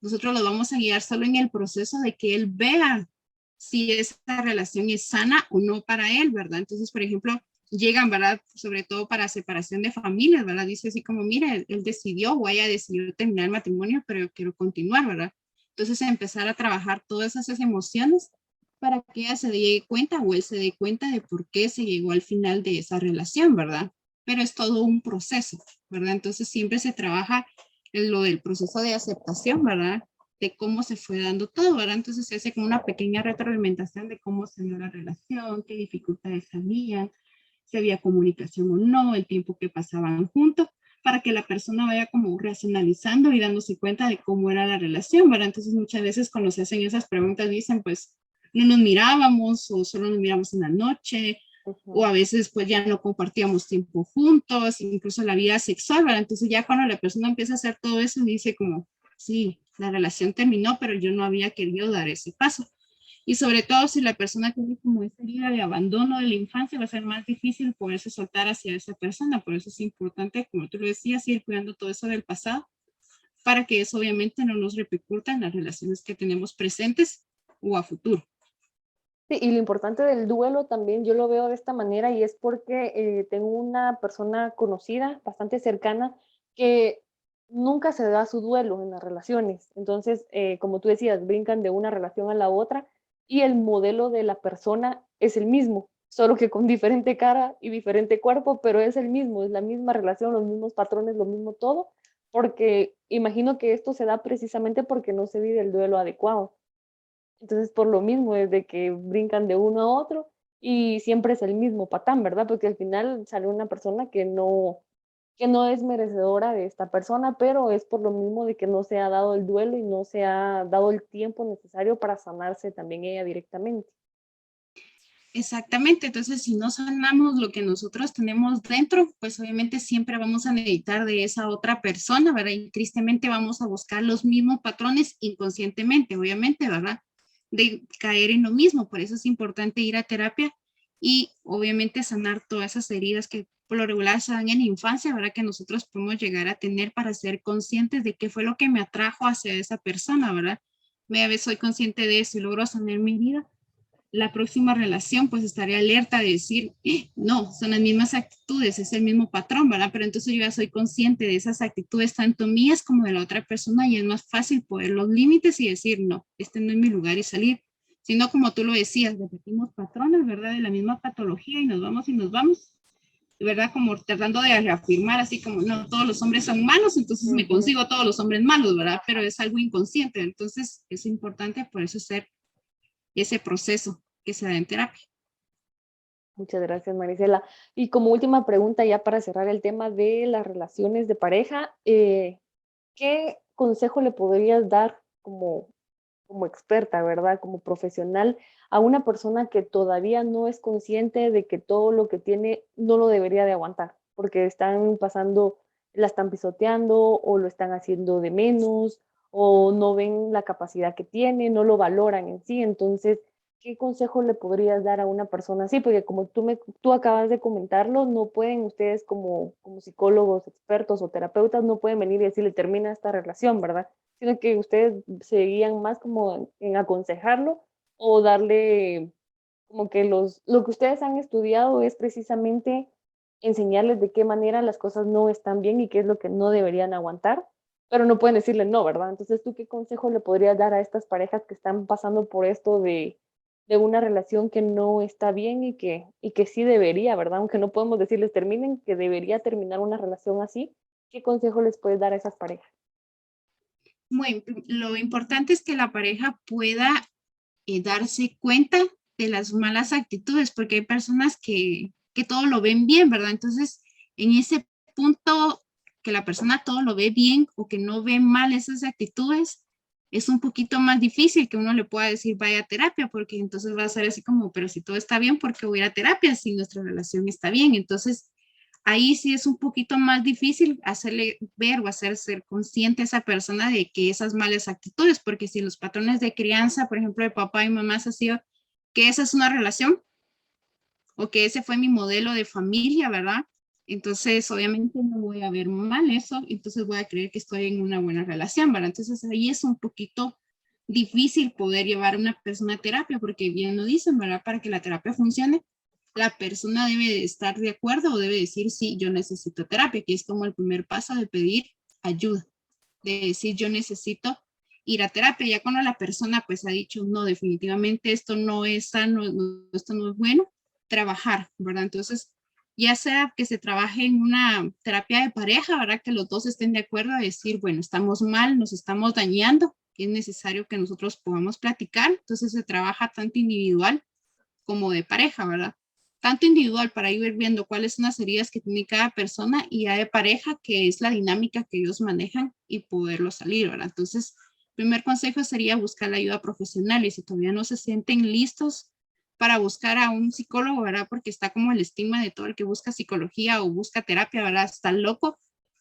Nosotros lo vamos a guiar solo en el proceso de que él vea si esa relación es sana o no para él, ¿verdad? Entonces, por ejemplo, llegan, ¿verdad? Sobre todo para separación de familias, ¿verdad? Dice así como, mire, él decidió o ella decidió terminar el matrimonio, pero yo quiero continuar, ¿verdad? Entonces, empezar a trabajar todas esas emociones para que ella se dé cuenta o él se dé cuenta de por qué se llegó al final de esa relación, ¿verdad? Pero es todo un proceso, ¿verdad? Entonces, siempre se trabaja en lo del proceso de aceptación, ¿verdad? De cómo se fue dando todo, ¿verdad? Entonces, se hace como una pequeña retroalimentación de cómo se dio la relación, qué dificultades había, si había comunicación o no, el tiempo que pasaban juntos, para que la persona vaya como racionalizando y dándose cuenta de cómo era la relación, ¿verdad? Entonces muchas veces cuando se hacen esas preguntas dicen, pues, no nos mirábamos o solo nos miramos en la noche, o a veces pues ya no compartíamos tiempo juntos, incluso la vida sexual, ¿verdad? Entonces ya cuando la persona empieza a hacer todo eso, dice como, sí, la relación terminó, pero yo no había querido dar ese paso. Y sobre todo si la persona tiene como esa herida de abandono de la infancia, va a ser más difícil poderse soltar hacia esa persona. Por eso es importante, como tú lo decías, ir cuidando todo eso del pasado, para que eso obviamente no nos repercuta en las relaciones que tenemos presentes o a futuro. Sí, y lo importante del duelo también yo lo veo de esta manera y es porque tengo una persona conocida, bastante cercana, que nunca se da su duelo en las relaciones. Entonces, como tú decías, brincan de una relación a la otra y el modelo de la persona es el mismo, solo que con diferente cara y diferente cuerpo, pero es el mismo, es la misma relación, los mismos patrones, lo mismo todo, porque imagino que esto se da precisamente porque no se vive el duelo adecuado. Entonces, por lo mismo, es de que brincan de uno a otro y siempre es el mismo patán, ¿verdad? Porque al final sale una persona que no es merecedora de esta persona, pero es por lo mismo de que no se ha dado el duelo y no se ha dado el tiempo necesario para sanarse también ella directamente. Exactamente, entonces si no sanamos lo que nosotros tenemos dentro, pues obviamente siempre vamos a necesitar de esa otra persona, ¿verdad? Y tristemente vamos a buscar los mismos patrones inconscientemente, obviamente, ¿verdad? De caer en lo mismo, por eso es importante ir a terapia y obviamente sanar todas esas heridas que por lo regular se dan en la infancia, ¿verdad? Que nosotros podemos llegar a tener para ser conscientes de qué fue lo que me atrajo hacia esa persona, ¿verdad? Media vez soy consciente de eso y logro sanar mi vida, la próxima relación, pues estaré alerta de decir, no, son las mismas actitudes, es el mismo patrón, ¿verdad? Pero entonces yo ya soy consciente de esas actitudes, tanto mías como de la otra persona, y es más fácil poner los límites y decir, no, este no es mi lugar y salir. Sino como tú lo decías, repetimos patrones, ¿verdad? De la misma patología y nos vamos, ¿verdad? Como tratando de reafirmar así como, no, todos los hombres son malos, entonces me Ujú. consigo todos los hombres malos, ¿verdad? Pero es algo inconsciente, entonces es importante por eso hacer ese proceso que se da en terapia. Muchas gracias, Marisela. Y como última pregunta, ya para cerrar el tema de las relaciones de pareja, ¿qué consejo le podrías dar como experta, ¿verdad? Como profesional a una persona que todavía no es consciente de que todo lo que tiene no lo debería de aguantar, porque están pasando, la están pisoteando o lo están haciendo de menos o no ven la capacidad que tiene, no lo valoran en sí. Entonces, ¿qué consejo le podrías dar a una persona así? Porque como tú acabas de comentarlo, no pueden ustedes como psicólogos, expertos o terapeutas, no pueden venir y decirle termina esta relación, ¿verdad? Sino que ustedes se guían más como en aconsejarlo o darle como que lo que ustedes han estudiado es precisamente enseñarles de qué manera las cosas no están bien y qué es lo que no deberían aguantar, pero no pueden decirle no, ¿verdad? Entonces, ¿tú qué consejo le podrías dar a estas parejas que están pasando por esto de una relación que no está bien y que sí debería, ¿verdad? Aunque no podemos decirles terminen, que debería terminar una relación así, ¿qué consejo les puedes dar a esas parejas? Bueno, lo importante es que la pareja pueda darse cuenta de las malas actitudes, porque hay personas que todo lo ven bien, ¿verdad? Entonces, en ese punto que la persona todo lo ve bien o que no ve mal esas actitudes, es un poquito más difícil que uno le pueda decir vaya a terapia, porque entonces va a ser así como, pero si todo está bien, ¿por qué voy a ir a terapia si nuestra relación está bien? Entonces, ahí sí es un poquito más difícil hacerle ver o hacer ser consciente a esa persona de que esas malas actitudes, porque si los patrones de crianza, por ejemplo, de papá y mamá, ha sido que esa es una relación o que ese fue mi modelo de familia, ¿verdad? Entonces, obviamente no voy a ver mal eso, entonces voy a creer que estoy en una buena relación, ¿verdad? Entonces ahí es un poquito difícil poder llevar a una persona a terapia, porque bien lo dicen, ¿verdad? Para que la terapia funcione, la persona debe de estar de acuerdo o debe decir, sí, yo necesito terapia, que es como el primer paso de pedir ayuda, de decir, yo necesito ir a terapia. Ya cuando la persona pues ha dicho, no, definitivamente esto no es sano, esto no es bueno, trabajar, ¿verdad? Entonces, ya sea que se trabaje en una terapia de pareja, ¿verdad? Que los dos estén de acuerdo a decir, bueno, estamos mal, nos estamos dañando, es necesario que nosotros podamos platicar. Entonces se trabaja tanto individual como de pareja, ¿verdad? Tanto individual para ir viendo cuáles son las heridas que tiene cada persona y ya de pareja, que es la dinámica que ellos manejan y poderlo salir, ¿verdad? Entonces, primer consejo sería buscar la ayuda profesional y si todavía no se sienten listos para buscar a un psicólogo, ¿verdad? Porque está como el estigma de todo el que busca psicología o busca terapia, ¿verdad? Está loco.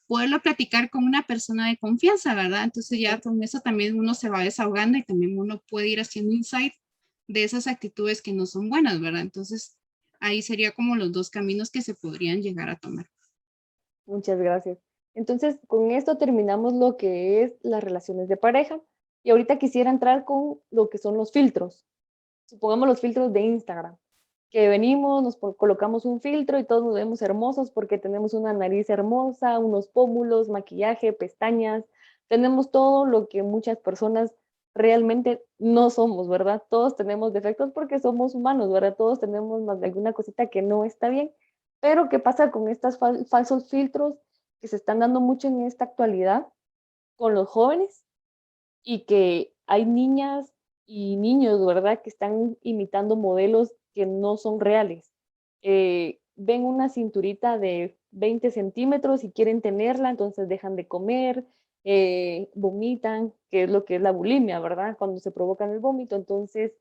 Poderlo platicar con una persona de confianza, ¿verdad? Entonces ya con eso también uno se va desahogando y también uno puede ir haciendo insight de esas actitudes que no son buenas, ¿verdad? Entonces, ahí sería como los dos caminos que se podrían llegar a tomar. Muchas gracias. Entonces, con esto terminamos lo que es las relaciones de pareja. Y ahorita quisiera entrar con lo que son los filtros. Supongamos los filtros de Instagram, que venimos, colocamos un filtro y todos nos vemos hermosos porque tenemos una nariz hermosa, unos pómulos, maquillaje, pestañas, tenemos todo lo que muchas personas realmente no somos, ¿verdad? Todos tenemos defectos porque somos humanos, ¿verdad? Todos tenemos más de alguna cosita que no está bien. Pero, ¿qué pasa con estos falsos filtros que se están dando mucho en esta actualidad con los jóvenes? Y que hay niñas y niños, ¿verdad?, que están imitando modelos que no son reales. Ven una cinturita de 20 centímetros y quieren tenerla, entonces dejan de comer, vomitan, que es lo que es la bulimia, ¿verdad? Cuando se provocan el vómito. Entonces,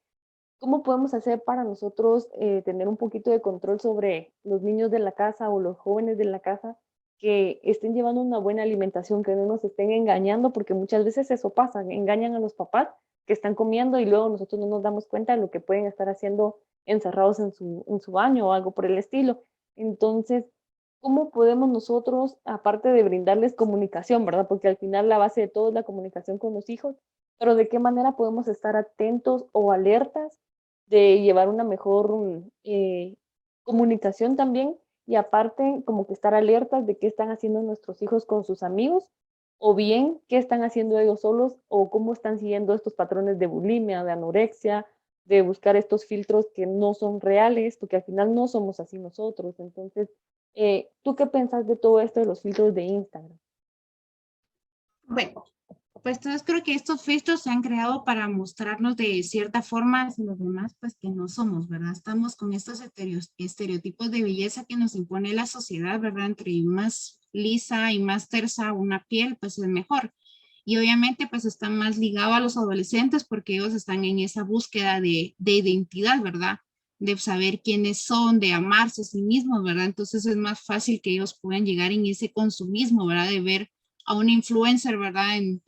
¿cómo podemos hacer para nosotros tener un poquito de control sobre los niños de la casa o los jóvenes de la casa que estén llevando una buena alimentación, que no nos estén engañando? Porque muchas veces eso pasa, engañan a los papás que están comiendo y luego nosotros no nos damos cuenta de lo que pueden estar haciendo encerrados en su baño o algo por el estilo. Entonces, ¿cómo podemos nosotros, aparte de brindarles comunicación, ¿verdad? Porque al final la base de todo es la comunicación con los hijos, pero de qué manera podemos estar atentos o alertas de llevar una mejor comunicación también, y aparte como que estar alertas de qué están haciendo nuestros hijos con sus amigos, o bien qué están haciendo ellos solos, o cómo están siguiendo estos patrones de bulimia, de anorexia, de buscar estos filtros que no son reales, porque al final no somos así nosotros. Entonces, ¿tú qué pensás de todo esto de los filtros de Instagram? Bueno, pues entonces creo que estos filtros se han creado para mostrarnos de cierta forma a los demás, pues que no somos, ¿verdad? Estamos con estos estereotipos de belleza que nos impone la sociedad, ¿verdad? Entre más lisa y más tersa una piel, pues es mejor. Y obviamente pues está más ligado a los adolescentes porque ellos están en esa búsqueda de identidad, ¿verdad? De saber quiénes son, de amarse a sí mismos, ¿verdad? Entonces es más fácil que ellos puedan llegar en ese consumismo, ¿verdad? De ver a un influencer, ¿verdad? En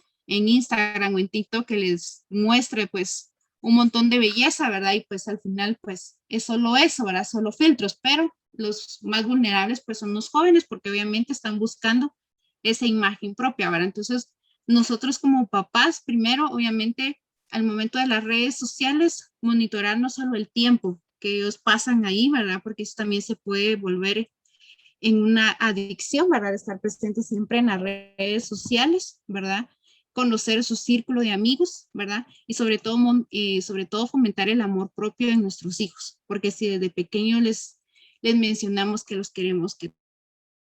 Instagram o en TikTok que les muestre pues un montón de belleza, ¿verdad? Y pues al final pues es solo eso, ¿verdad? Solo filtros, pero los más vulnerables pues son los jóvenes porque obviamente están buscando esa imagen propia, ¿verdad? Entonces nosotros como papás, primero, obviamente, al momento de las redes sociales, monitorar no solo el tiempo que ellos pasan ahí, ¿verdad? Porque eso también se puede volver en una adicción, ¿verdad? De estar presente siempre en las redes sociales, ¿verdad? Conocer su círculo de amigos, ¿verdad? Y sobre todo fomentar el amor propio en nuestros hijos, porque si desde pequeños les mencionamos que los queremos que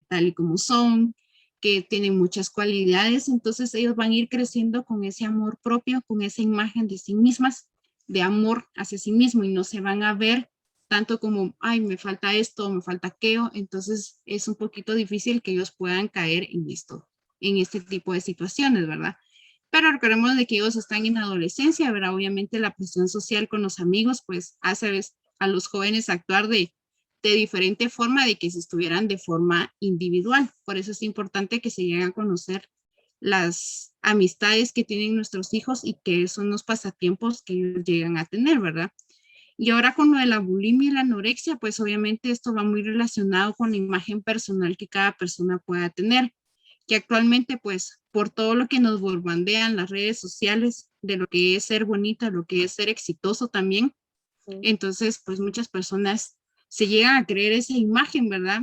tal y como son, que tienen muchas cualidades, entonces ellos van a ir creciendo con ese amor propio, con esa imagen de sí mismas, de amor hacia sí mismo y no se van a ver tanto como, ay, me falta esto, me falta aquello, entonces es un poquito difícil que ellos puedan caer en esto, en este tipo de situaciones, ¿verdad? Pero recordemos de que ellos están en adolescencia, ¿verdad? Obviamente la presión social con los amigos, pues hace a los jóvenes actuar de diferente forma de que si estuvieran de forma individual. Por eso es importante que se lleguen a conocer las amistades que tienen nuestros hijos y que son los pasatiempos que ellos llegan a tener, ¿verdad? Y ahora con lo de la bulimia y la anorexia, pues obviamente esto va muy relacionado con la imagen personal que cada persona pueda tener, que actualmente pues por todo lo que nos bombardean las redes sociales de lo que es ser bonita, lo que es ser exitoso también, Sí. entonces pues muchas personas se llegan a creer esa imagen, ¿verdad?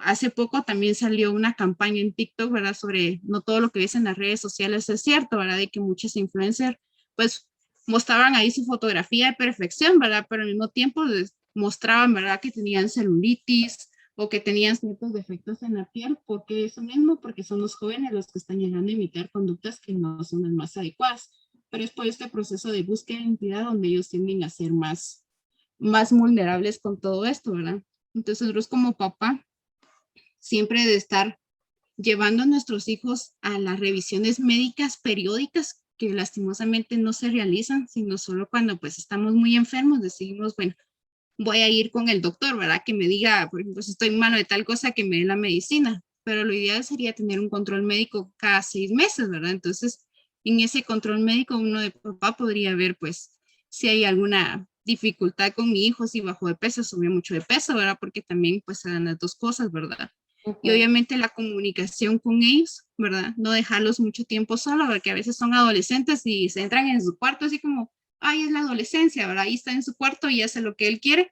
Hace poco también salió una campaña en TikTok, ¿verdad? Sobre no todo lo que ves en las redes sociales es cierto, ¿verdad? De que muchos influencers, pues, mostraban ahí su fotografía de perfección, ¿verdad? Pero al mismo tiempo les mostraban, ¿verdad? Que tenían celulitis o que tenían ciertos defectos en la piel. ¿Por qué eso mismo? Porque son los jóvenes los que están llegando a imitar conductas que no son las más adecuadas. Pero es por este proceso de búsqueda de identidad donde ellos tienden a ser más vulnerables con todo esto, ¿verdad? Entonces, nosotros como papá, siempre de estar llevando a nuestros hijos a las revisiones médicas periódicas que lastimosamente no se realizan, sino solo cuando pues estamos muy enfermos decidimos, bueno, voy a ir con el doctor, ¿verdad? Que me diga, por ejemplo, si estoy malo de tal cosa, que me dé la medicina, pero lo ideal sería tener un control médico cada 6 meses, ¿verdad? Entonces, en ese control médico uno de papá podría ver pues si hay alguna dificultad con mi hijo, si bajó de peso, subió mucho de peso, ¿verdad? Porque también pues se dan las dos cosas, ¿verdad? Y Ujú. obviamente la comunicación con ellos, ¿verdad? No dejarlos mucho tiempo solo, porque a veces son adolescentes y se entran en su cuarto así como, ay, es la adolescencia, ¿verdad? Ahí está en su cuarto y hace lo que él quiere,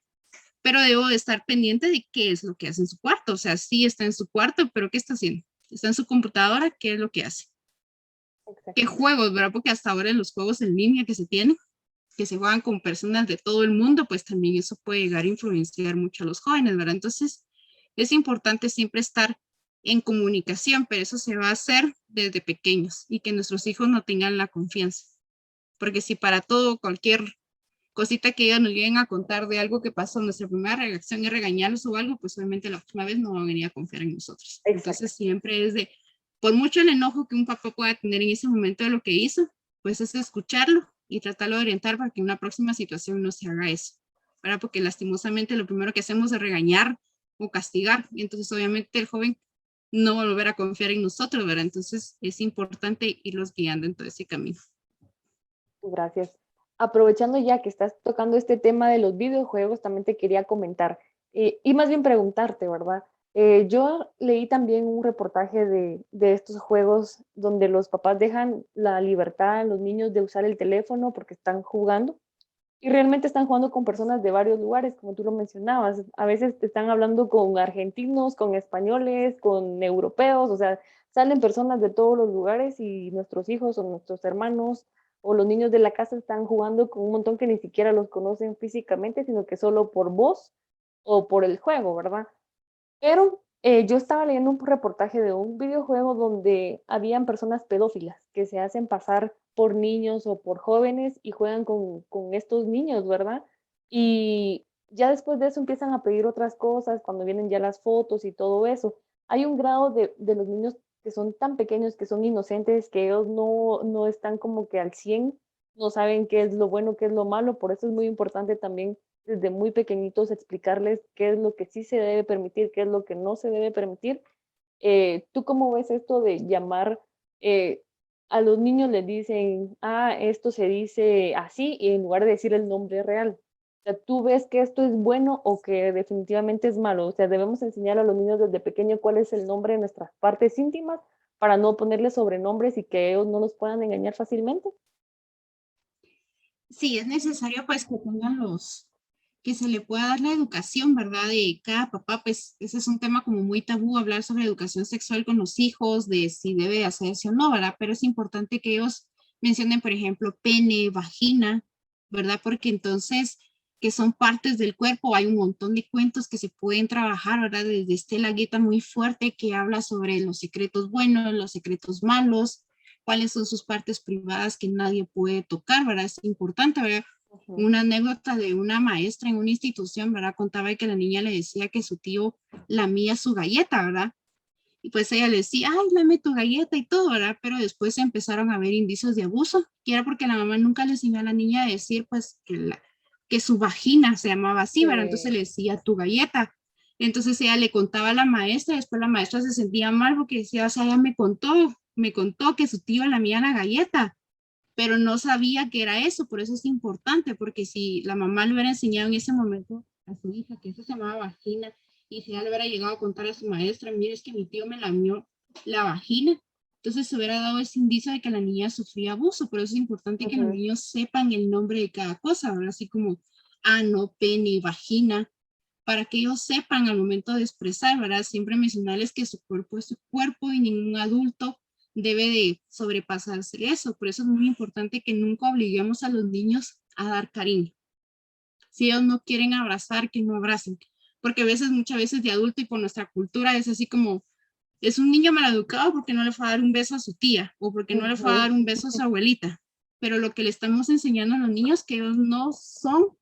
pero debo de estar pendiente de qué es lo que hace en su cuarto. O sea, sí está en su cuarto, pero ¿qué está haciendo? Está en su computadora, ¿qué es lo que hace? ¿Qué Exacto. juegos, verdad? Porque hasta ahora en los juegos en línea que se tienen, que se juegan con personas de todo el mundo, pues también eso puede llegar a influenciar mucho a los jóvenes, ¿verdad? Entonces, es importante siempre estar en comunicación, pero eso se va a hacer desde pequeños y que nuestros hijos no tengan la confianza. Porque si para todo, cualquier cosita que ellos nos lleguen a contar de algo que pasó, nuestra primera reacción es regañarlos o algo, pues obviamente la próxima vez no van a venir a confiar en nosotros. Exacto. Entonces siempre es de, por mucho el enojo que un papá pueda tener en ese momento de lo que hizo, pues es escucharlo y tratarlo de orientar para que en una próxima situación no se haga eso, ¿verdad? Porque lastimosamente lo primero que hacemos es regañar o castigar, y entonces obviamente el joven no va a volver a confiar en nosotros, ¿verdad? Entonces es importante irlos guiando en todo ese camino. Gracias. Aprovechando ya que estás tocando este tema de los videojuegos, también te quería comentar, y más bien preguntarte, ¿verdad? Yo leí también un reportaje de estos juegos donde los papás dejan la libertad a los niños de usar el teléfono porque están jugando. y realmente están jugando con personas de varios lugares, como tú lo mencionabas. A veces te están hablando con argentinos, con españoles, con europeos, o sea, salen personas de todos los lugares y nuestros hijos o nuestros hermanos o los niños de la casa están jugando con un montón que ni siquiera los conocen físicamente, sino que solo por voz o por el juego, ¿verdad? Pero yo estaba leyendo un reportaje de un videojuego donde habían personas pedófilas que se hacen pasar por niños o por jóvenes y juegan con estos niños, ¿verdad? Y ya después de eso empiezan a pedir otras cosas, cuando vienen ya las fotos y todo eso. Hay un grado de los niños que son tan pequeños, que son inocentes, que ellos no están como que al 100, no saben qué es lo bueno, qué es lo malo. Por eso es muy importante también desde muy pequeñitos explicarles qué es lo que sí se debe permitir, qué es lo que no se debe permitir. ¿Tú cómo ves esto de llamar eh, a los niños les dicen, ah, esto se dice así, y en lugar de decir el nombre real? O sea, ¿tú ves que esto es bueno o que definitivamente es malo? O sea, debemos enseñar a los niños desde pequeño cuál es el nombre de nuestras partes íntimas para no ponerles sobrenombres y que ellos no los puedan engañar fácilmente. Sí, es necesario pues que tengan que se le pueda dar la educación, ¿verdad? De cada papá, pues ese es un tema como muy tabú, hablar sobre educación sexual con los hijos, de si debe hacerse o no, ¿verdad? Pero es importante que ellos mencionen, por ejemplo, pene, vagina, ¿verdad? Porque entonces, que son partes del cuerpo, hay un montón de cuentos que se pueden trabajar, ¿verdad? Desde Estela Guetta muy fuerte que habla sobre los secretos buenos, los secretos malos, cuáles son sus partes privadas que nadie puede tocar, ¿verdad? Es importante, ¿verdad? Ujú. Una anécdota de una maestra en una institución, ¿verdad? Contaba que la niña le decía que su tío lamía su galleta, ¿verdad? Y pues ella le decía, ay, lame tu galleta y todo, ¿verdad? Pero después empezaron a haber indicios de abuso, que era porque la mamá nunca le enseñó a la niña a decir, pues, que su vagina se llamaba así, ¿verdad? Entonces le decía tu galleta. Entonces ella le contaba a la maestra, y después la maestra se sentía mal porque decía, o sea, ella me contó que su tío lamía la galleta, pero no sabía que era eso, por eso es importante, porque si la mamá le hubiera enseñado en ese momento a su hija que eso se llamaba vagina, y si ella le hubiera llegado a contar a su maestra, mire, es que mi tío me lamió la vagina, entonces se hubiera dado ese indicio de que la niña sufría abuso, por eso es importante que los Ujú. niños sepan el nombre de cada cosa, ¿verdad? Así como ano, pene, vagina, para que ellos sepan al momento de expresar, ¿verdad? Siempre mencionarles que su cuerpo es su cuerpo y ningún adulto debe de sobrepasarse eso. Por eso es muy importante que nunca obliguemos a los niños a dar cariño. Si ellos no quieren abrazar, que no abracen. Porque a veces, muchas veces de adulto y por nuestra cultura es así como, es un niño maleducado porque no le fue a dar un beso a su tía o porque no le fue a Ujú. dar un beso a su abuelita. Pero lo que le estamos enseñando a los niños que ellos no son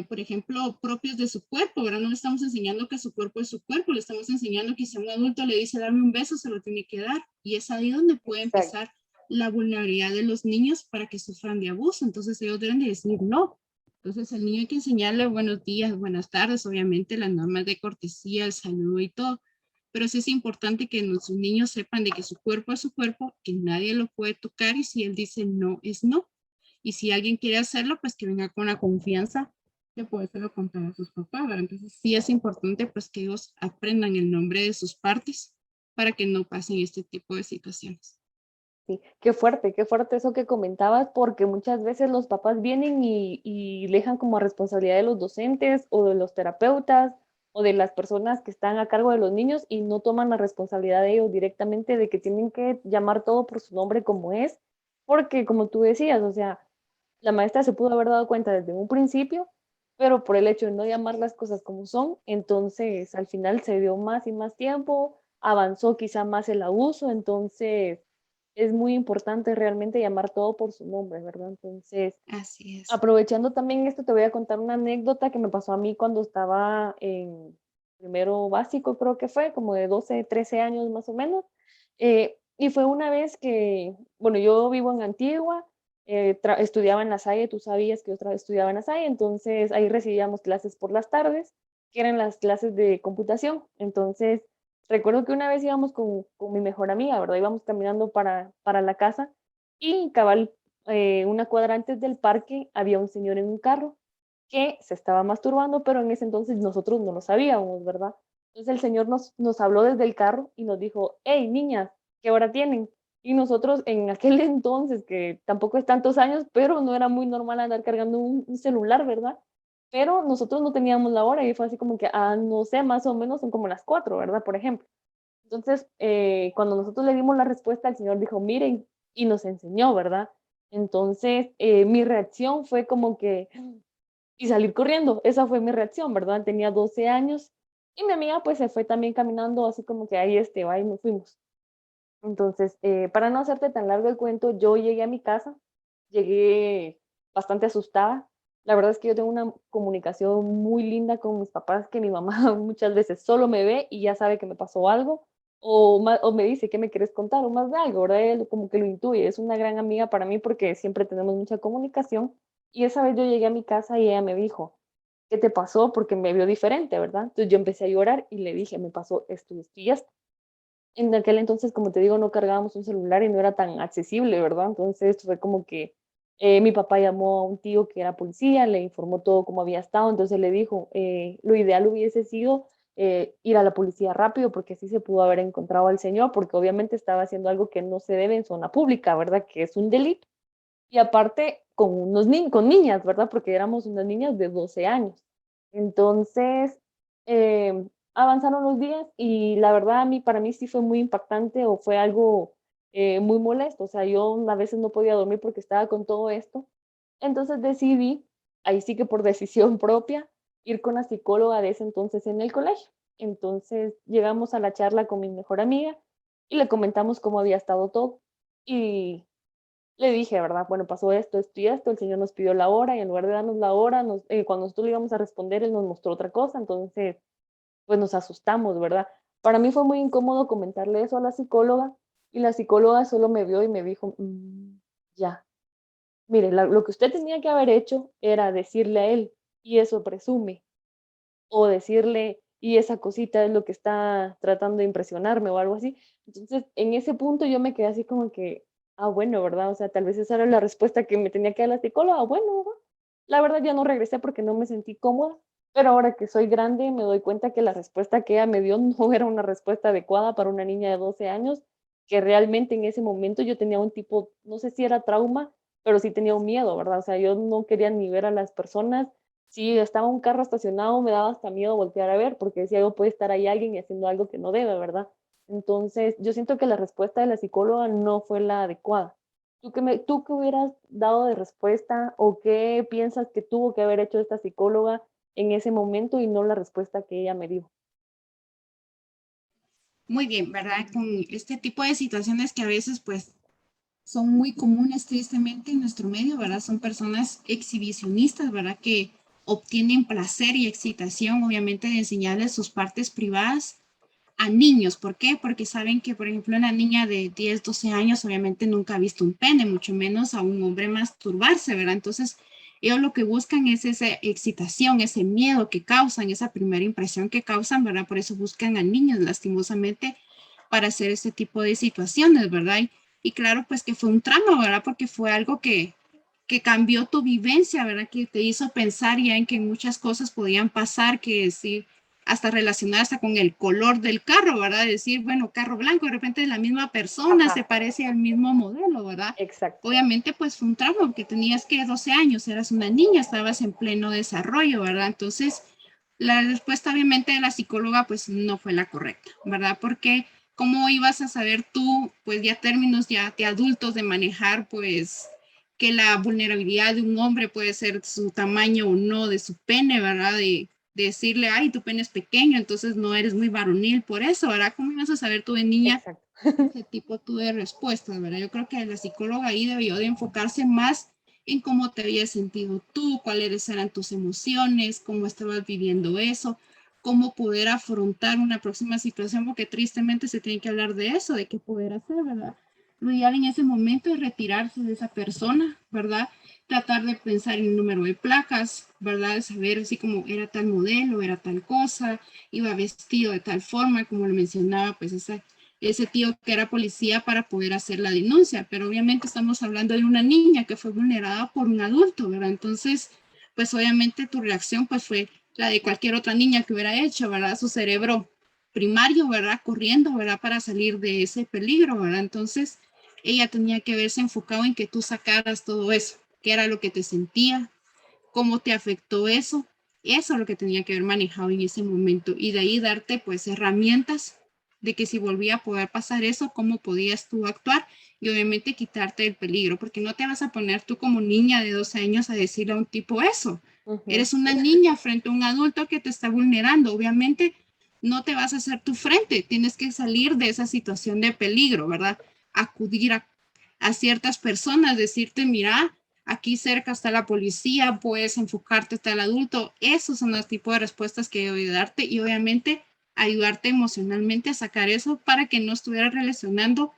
por ejemplo, propios de su cuerpo, ¿verdad? No le estamos enseñando que su cuerpo es su cuerpo, le estamos enseñando que si a un adulto le dice darme un beso, se lo tiene que dar. Y es ahí donde puede Exacto. empezar la vulnerabilidad de los niños para que sufran de abuso. Entonces ellos deben de decir no. Entonces el niño hay que enseñarle buenos días, buenas tardes, obviamente las normas de cortesía, el saludo y todo. Pero sí es importante que nuestros niños sepan de que su cuerpo es su cuerpo, que nadie lo puede tocar y si él dice no, es no. Y si alguien quiere hacerlo, pues que venga con la confianza de podérselo contar a sus papás, ¿verdad? Entonces sí es importante pues que ellos aprendan el nombre de sus partes para que no pasen este tipo de situaciones. Sí, qué fuerte eso que comentabas, porque muchas veces los papás vienen y dejan como responsabilidad de los docentes o de los terapeutas o de las personas que están a cargo de los niños y no toman la responsabilidad de ellos directamente de que tienen que llamar todo por su nombre como es, porque como tú decías, o sea, la maestra se pudo haber dado cuenta desde un principio, pero por el hecho de no llamar las cosas como son, entonces al final se dio más y más tiempo, avanzó quizá más el abuso, entonces es muy importante realmente llamar todo por su nombre, ¿verdad? Entonces, Así es. aprovechando también esto, te voy a contar una anécdota que me pasó a mí cuando estaba en primero básico, creo que fue, como de 12, 13 años más o menos. Y fue una vez que, bueno, yo vivo en Antigua, estudiaba en La Salle, tú sabías que yo estudiaba en La Salle, entonces ahí recibíamos clases por las tardes, que eran las clases de computación. Entonces, recuerdo que una vez íbamos con mi mejor amiga, ¿verdad? Íbamos caminando para la casa y cabal, una cuadra antes del parque había un señor en un carro que se estaba masturbando, pero en ese entonces nosotros no lo sabíamos, ¿verdad? Entonces el señor nos habló desde el carro y nos dijo, hey, niñas, ¿qué hora tienen? Y nosotros en aquel entonces, que tampoco es tantos años, pero no era muy normal andar cargando un celular, ¿verdad? Pero nosotros no teníamos la hora y fue así como que, no sé, más o menos son como las 4, ¿verdad? Por ejemplo. Entonces, cuando nosotros le dimos la respuesta, el Señor dijo, miren, y nos enseñó, ¿verdad? Entonces, mi reacción fue como que, y salir corriendo, esa fue mi reacción, ¿verdad? Tenía 12 años y mi amiga pues se fue también caminando, así como que ahí va y nos fuimos. Entonces, para no hacerte tan largo el cuento, yo llegué a mi casa, llegué bastante asustada. La verdad es que yo tengo una comunicación muy linda con mis papás, que mi mamá muchas veces solo me ve y ya sabe que me pasó algo, o me dice, ¿qué me quieres contar? O más de algo, ¿verdad? Él como que lo intuye, es una gran amiga para mí porque siempre tenemos mucha comunicación. Y esa vez yo llegué a mi casa y ella me dijo, ¿qué te pasó? Porque me vio diferente, ¿verdad? Entonces yo empecé a llorar y le dije, me pasó esto y esto y esto. En aquel entonces, como te digo, no cargábamos un celular y no era tan accesible, ¿verdad? Entonces fue como que mi papá llamó a un tío que era policía, le informó todo cómo había estado, entonces le dijo, lo ideal hubiese sido ir a la policía rápido porque así se pudo haber encontrado al señor, porque obviamente estaba haciendo algo que no se debe en zona pública, ¿verdad? Que es un delito. Y aparte con con niñas, ¿verdad? Porque éramos unas niñas de 12 años. Entonces, avanzaron los días y la verdad para mí sí fue muy impactante o fue algo muy molesto. O sea, yo a veces no podía dormir porque estaba con todo esto. Entonces decidí, ahí sí que por decisión propia, ir con la psicóloga de ese entonces en el colegio. Entonces llegamos a la charla con mi mejor amiga y le comentamos cómo había estado todo. Y le dije, ¿verdad? Bueno, pasó esto, esto y esto, el señor nos pidió la hora y en lugar de darnos la hora, cuando nosotros le íbamos a responder, él nos mostró otra cosa, entonces, pues nos asustamos, ¿verdad? Para mí fue muy incómodo comentarle eso a la psicóloga y la psicóloga solo me vio y me dijo, ya, mire, lo que usted tenía que haber hecho era decirle a él, y eso presume, o decirle, y esa cosita es lo que está tratando de impresionarme o algo así. Entonces, en ese punto yo me quedé así como que, bueno, ¿verdad? O sea, tal vez esa era la respuesta que me tenía que dar la psicóloga. Bueno, ¿verdad? La verdad ya no regresé porque no me sentí cómoda, pero ahora que soy grande me doy cuenta que la respuesta que ella me dio no era una respuesta adecuada para una niña de 12 años, que realmente en ese momento yo tenía un tipo, no sé si era trauma, pero sí tenía un miedo, ¿verdad? O sea, yo no quería ni ver a las personas. Si estaba un carro estacionado, me daba hasta miedo voltear a ver, porque decía, yo puede estar ahí alguien y haciendo algo que no debe, ¿verdad? Entonces, yo siento que la respuesta de la psicóloga no fue la adecuada. ¿Tú qué hubieras dado de respuesta o qué piensas que tuvo que haber hecho esta psicóloga en ese momento y no la respuesta que ella me dio? Muy bien, ¿verdad? Con este tipo de situaciones que a veces pues son muy comunes tristemente en nuestro medio, ¿verdad? Son personas exhibicionistas, ¿verdad? Que obtienen placer y excitación, obviamente, de enseñarles sus partes privadas a niños. ¿Por qué? Porque saben que, por ejemplo, una niña de 10, 12 años obviamente nunca ha visto un pene, mucho menos a un hombre masturbarse, ¿verdad? Entonces, ellos lo que buscan es esa excitación, ese miedo que causan, esa primera impresión que causan, ¿verdad? Por eso buscan a niños, lastimosamente, para hacer este tipo de situaciones, ¿verdad? Y claro, pues que fue un trauma, ¿verdad? Porque fue algo que cambió tu vivencia, ¿verdad? Que te hizo pensar ya en que muchas cosas podían pasar, que decir, hasta relacionarse con el color del carro, ¿verdad? Decir, bueno, carro blanco, de repente es la misma persona, se Ajá, parece al mismo modelo, ¿verdad? exacto. Obviamente, pues fue un trauma, porque tenías que 12 años, eras una niña, estabas en pleno desarrollo, ¿verdad? Entonces, la respuesta obviamente de la psicóloga, pues no fue la correcta, ¿verdad? Porque ¿cómo ibas a saber tú, pues ya términos ya de adultos de manejar, pues que la vulnerabilidad de un hombre puede ser su tamaño o no, de su pene, ¿verdad? De decirle, ay, tu pene es pequeño, entonces no eres muy varonil por eso, ¿verdad? ¿Cómo ibas a saber tú de niña Exacto. ese tipo tú de respuestas, ¿verdad? Yo creo que la psicóloga ahí debió de enfocarse más en cómo te habías sentido tú, cuáles eran tus emociones, cómo estabas viviendo eso, cómo poder afrontar una próxima situación, porque tristemente se tiene que hablar de eso, de qué poder hacer, ¿verdad? Lo ideal en ese momento es retirarse de esa persona, ¿verdad? Tratar de pensar en el número de placas, ¿verdad? Saber así como era tal modelo, era tal cosa, iba vestido de tal forma, como lo mencionaba, pues ese tío que era policía para poder hacer la denuncia, pero obviamente estamos hablando de una niña que fue vulnerada por un adulto, ¿verdad? Entonces, pues obviamente tu reacción pues fue la de cualquier otra niña que hubiera hecho, ¿verdad? Su cerebro primario, ¿verdad? Corriendo, ¿verdad? Para salir de ese peligro, ¿verdad? Entonces, ella tenía que verse enfocado en que tú sacaras todo eso, qué era lo que te sentía, cómo te afectó eso. Eso es lo que tenía que haber manejado en ese momento y de ahí darte pues herramientas de que si volvía a poder pasar eso, cómo podías tú actuar y obviamente quitarte el peligro, porque no te vas a poner tú como niña de 12 años a decirle a un tipo eso. Ujú. Eres una niña frente a un adulto que te está vulnerando. Obviamente no te vas a hacer tu frente, tienes que salir de esa situación de peligro, ¿verdad? Acudir a ciertas personas, decirte, mira, aquí cerca está la policía, puedes enfocarte hasta el adulto. Esos son los tipos de respuestas que debo darte y obviamente ayudarte emocionalmente a sacar eso para que no estuviera relacionando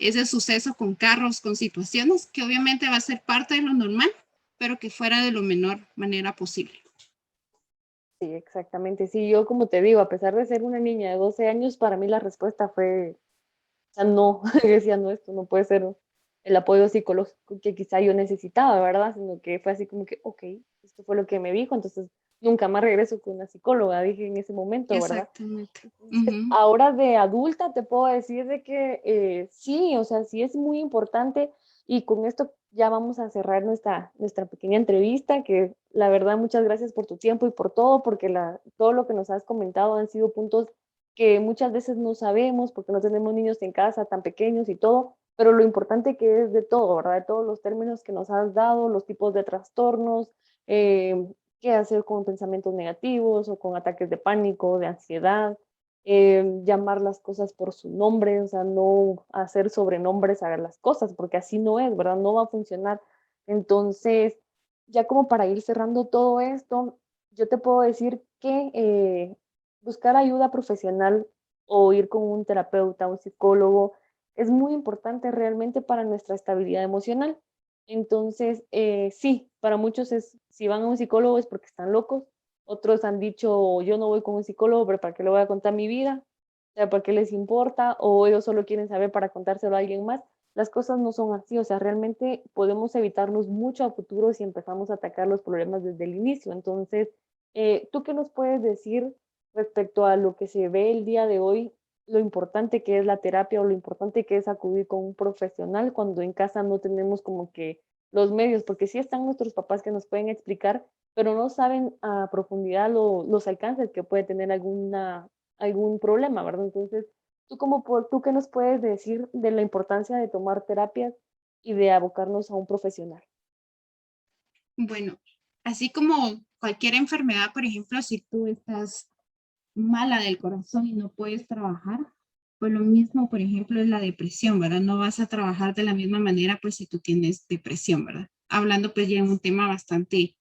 ese suceso con carros, con situaciones que obviamente va a ser parte de lo normal, pero que fuera de lo menor manera posible. Sí, exactamente. Sí, yo como te digo, a pesar de ser una niña de 12 años, para mí la respuesta fue, o sea, no, decía, no, esto no puede ser el apoyo psicológico que quizá yo necesitaba, ¿verdad? Sino que fue así como que, ok, esto fue lo que me dijo, entonces nunca más regreso con una psicóloga, dije en ese momento, ¿verdad? Exactamente. Entonces, Ujú. ahora de adulta te puedo decir de que sí, o sea, sí es muy importante y con esto ya vamos a cerrar nuestra pequeña entrevista, que la verdad muchas gracias por tu tiempo y por todo, porque todo lo que nos has comentado han sido puntos que muchas veces no sabemos porque no tenemos niños en casa tan pequeños y todo, pero lo importante que es de todo, ¿verdad? De todos los términos que nos has dado, los tipos de trastornos, eh, qué hacer con pensamientos negativos o con ataques de pánico, de ansiedad, llamar las cosas por su nombre, o sea, no hacer sobrenombres a las cosas, porque así no es, ¿verdad? No va a funcionar. Entonces, ya como para ir cerrando todo esto, yo te puedo decir que buscar ayuda profesional o ir con un terapeuta, un psicólogo, es muy importante realmente para nuestra estabilidad emocional. Entonces, sí, para muchos es, si van a un psicólogo es porque están locos, otros han dicho, yo no voy con un psicólogo, pero ¿para qué le voy a contar mi vida? O sea, ¿para qué les importa? O ellos solo quieren saber para contárselo a alguien más. Las cosas no son así, o sea, realmente podemos evitarnos mucho a futuro si empezamos a atacar los problemas desde el inicio. Entonces, ¿tú qué nos puedes decir respecto a lo que se ve el día de hoy, lo importante que es la terapia o lo importante que es acudir con un profesional cuando en casa no tenemos como que los medios? Porque sí están nuestros papás que nos pueden explicar, pero no saben a profundidad los alcances que puede tener algún problema, ¿verdad? Entonces, ¿tú qué nos puedes decir de la importancia de tomar terapias y de abocarnos a un profesional? Bueno, así como cualquier enfermedad, por ejemplo, si tú estás mala del corazón y no puedes trabajar, pues lo mismo, por ejemplo, es la depresión, ¿verdad? No vas a trabajar de la misma manera, pues si tú tienes depresión, ¿verdad? Hablando pues ya de un tema bastante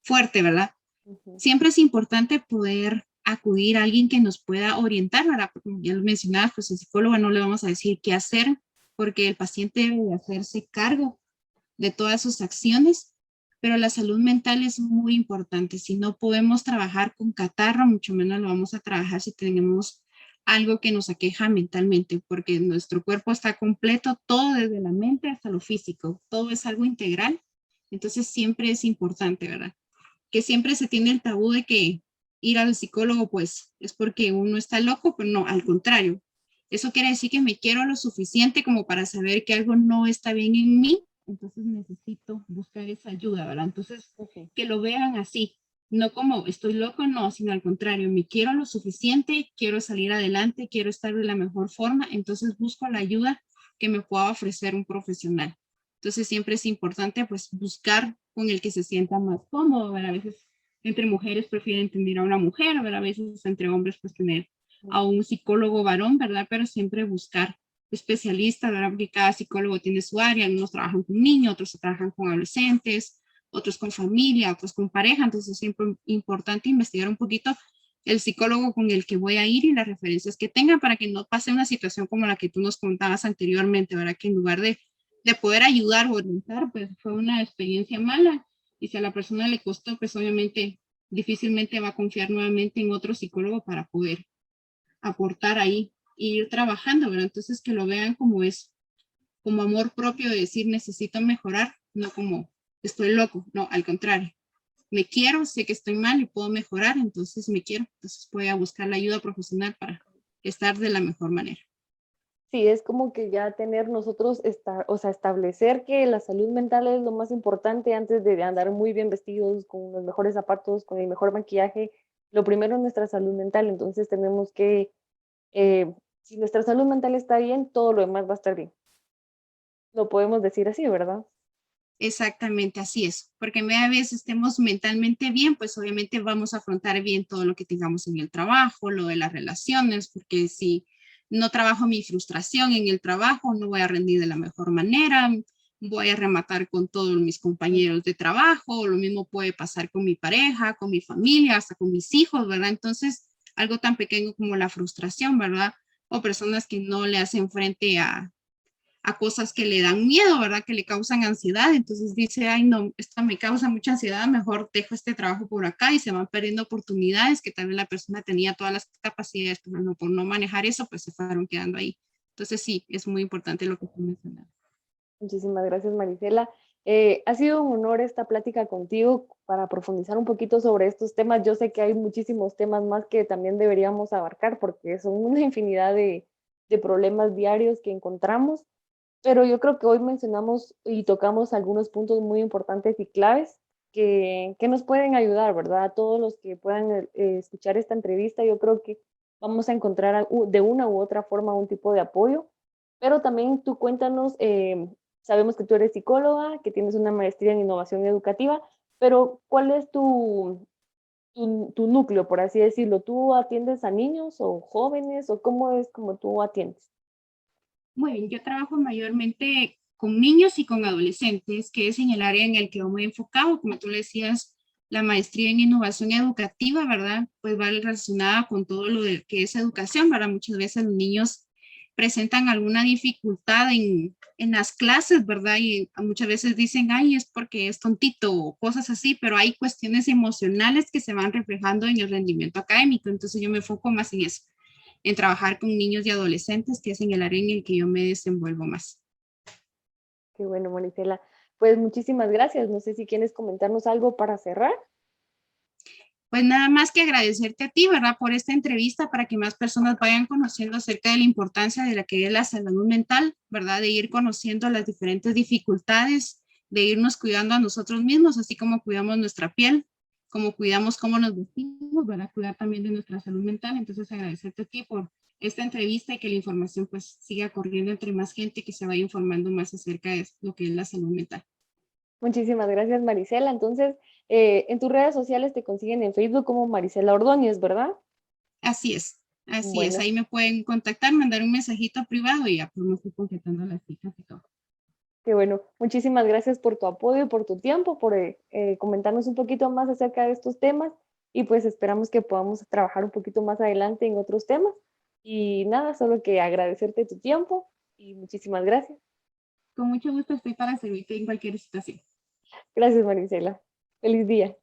fuerte, ¿verdad? Ujú. Siempre es importante poder acudir a alguien que nos pueda orientar, ¿verdad? Como ya lo mencionabas, pues el psicólogo no le vamos a decir qué hacer, porque el paciente debe hacerse cargo de todas sus acciones, pero la salud mental es muy importante. Si no podemos trabajar con catarro, mucho menos lo vamos a trabajar si tenemos algo que nos aqueja mentalmente, porque nuestro cuerpo está completo, todo desde la mente hasta lo físico, todo es algo integral. Entonces siempre es importante, ¿verdad? Que siempre se tiene el tabú de que ir al psicólogo pues es porque uno está loco, pero no, al contrario. Eso quiere decir que me quiero lo suficiente como para saber que algo no está bien en mí, entonces necesito buscar esa ayuda, ¿verdad? Entonces, Ujú. que lo vean así, no como estoy loco, no, sino al contrario, me quiero lo suficiente, quiero salir adelante, quiero estar de la mejor forma, entonces busco la ayuda que me pueda ofrecer un profesional. Entonces siempre es importante pues buscar con el que se sienta más cómodo, ¿verdad? A veces entre mujeres prefieren tener a una mujer, ¿verdad? A veces entre hombres pues tener a un psicólogo varón, ¿verdad? Pero siempre buscar especialistas, ¿verdad? Porque cada psicólogo tiene su área, algunos trabajan con niños, otros trabajan con adolescentes, otros con familia, otros con pareja, entonces es siempre importante investigar un poquito el psicólogo con el que voy a ir y las referencias que tenga para que no pase una situación como la que tú nos contabas anteriormente, ¿verdad? Que en lugar de poder ayudar o orientar, pues fue una experiencia mala y si a la persona le costó, pues obviamente difícilmente va a confiar nuevamente en otro psicólogo para poder aportar ahí e ir trabajando, ¿verdad? Entonces que lo vean como es, como amor propio de decir necesito mejorar, no como estoy loco, no, al contrario. Me quiero, sé que estoy mal y puedo mejorar, entonces me quiero, entonces voy a buscar la ayuda profesional para estar de la mejor manera. Sí, es como que ya tener nosotros, o sea, establecer que la salud mental es lo más importante antes de andar muy bien vestidos, con los mejores zapatos, con el mejor maquillaje. Lo primero es nuestra salud mental, entonces tenemos que, si nuestra salud mental está bien, todo lo demás va a estar bien. Lo podemos decir así, ¿verdad? Exactamente, así es, porque media vez estemos mentalmente bien, pues obviamente vamos a afrontar bien todo lo que tengamos en el trabajo, lo de las relaciones, porque si no trabajo mi frustración en el trabajo, no voy a rendir de la mejor manera, voy a rematar con todos mis compañeros de trabajo, lo mismo puede pasar con mi pareja, con mi familia, hasta con mis hijos, ¿verdad? Entonces, algo tan pequeño como la frustración, ¿verdad? O personas que no le hacen frente a cosas que le dan miedo, ¿verdad? Que le causan ansiedad. Entonces dice, ay, no, esto me causa mucha ansiedad, mejor dejo este trabajo por acá y se van perdiendo oportunidades que tal vez la persona tenía todas las capacidades, pero no, por no manejar eso, pues se fueron quedando ahí. Entonces sí, es muy importante lo que tú mencionas. Muchísimas gracias, Marisela. Ha sido un honor esta plática contigo para profundizar un poquito sobre estos temas. Yo sé que hay muchísimos temas más que también deberíamos abarcar porque son una infinidad de problemas diarios que encontramos, pero yo creo que hoy mencionamos y tocamos algunos puntos muy importantes y claves que nos pueden ayudar, ¿verdad? A todos los que puedan escuchar esta entrevista, yo creo que vamos a encontrar de una u otra forma un tipo de apoyo, pero también tú cuéntanos, sabemos que tú eres psicóloga, que tienes una maestría en innovación educativa, pero ¿cuál es tu núcleo, por así decirlo? ¿Tú atiendes a niños o jóvenes o cómo es como tú atiendes? Muy bien, yo trabajo mayormente con niños y con adolescentes, que es en el área en el que yo me he enfocado, como tú le decías, la maestría en innovación educativa, ¿verdad? Pues va relacionada con todo lo de que es educación, ¿verdad? Muchas veces los niños presentan alguna dificultad en las clases, ¿verdad? Y muchas veces dicen, ay, es porque es tontito o cosas así, pero hay cuestiones emocionales que se van reflejando en el rendimiento académico. Entonces yo me enfoco más en eso, en trabajar con niños y adolescentes, que es en el área en el que yo me desenvuelvo más. Qué bueno, Marisela. Pues muchísimas gracias. No sé si quieres comentarnos algo para cerrar. Pues nada más que agradecerte a ti, ¿verdad? Por esta entrevista para que más personas vayan conociendo acerca de la importancia de la que es la salud mental, ¿verdad? De ir conociendo las diferentes dificultades, de irnos cuidando a nosotros mismos, así como cuidamos nuestra piel, como cuidamos cómo nos vestimos, ¿verdad? Cuidar también de nuestra salud mental. Entonces agradecerte a ti por esta entrevista y que la información pues siga corriendo entre más gente que se vaya informando más acerca de lo que es la salud mental. Muchísimas gracias, Marisela. Entonces, en tus redes sociales te consiguen en Facebook como Marisela Ordóñez, ¿verdad? Así es, así es. Bueno, Ahí me pueden contactar, mandar un mensajito privado y ya pues me estoy concretando las citas y todo. qué bueno. Muchísimas gracias por tu apoyo, por tu tiempo, por comentarnos un poquito más acerca de estos temas y pues esperamos que podamos trabajar un poquito más adelante en otros temas. Y nada, solo que agradecerte tu tiempo y muchísimas gracias. Con mucho gusto estoy para servirte en cualquier situación. Gracias, Marisela. Feliz día.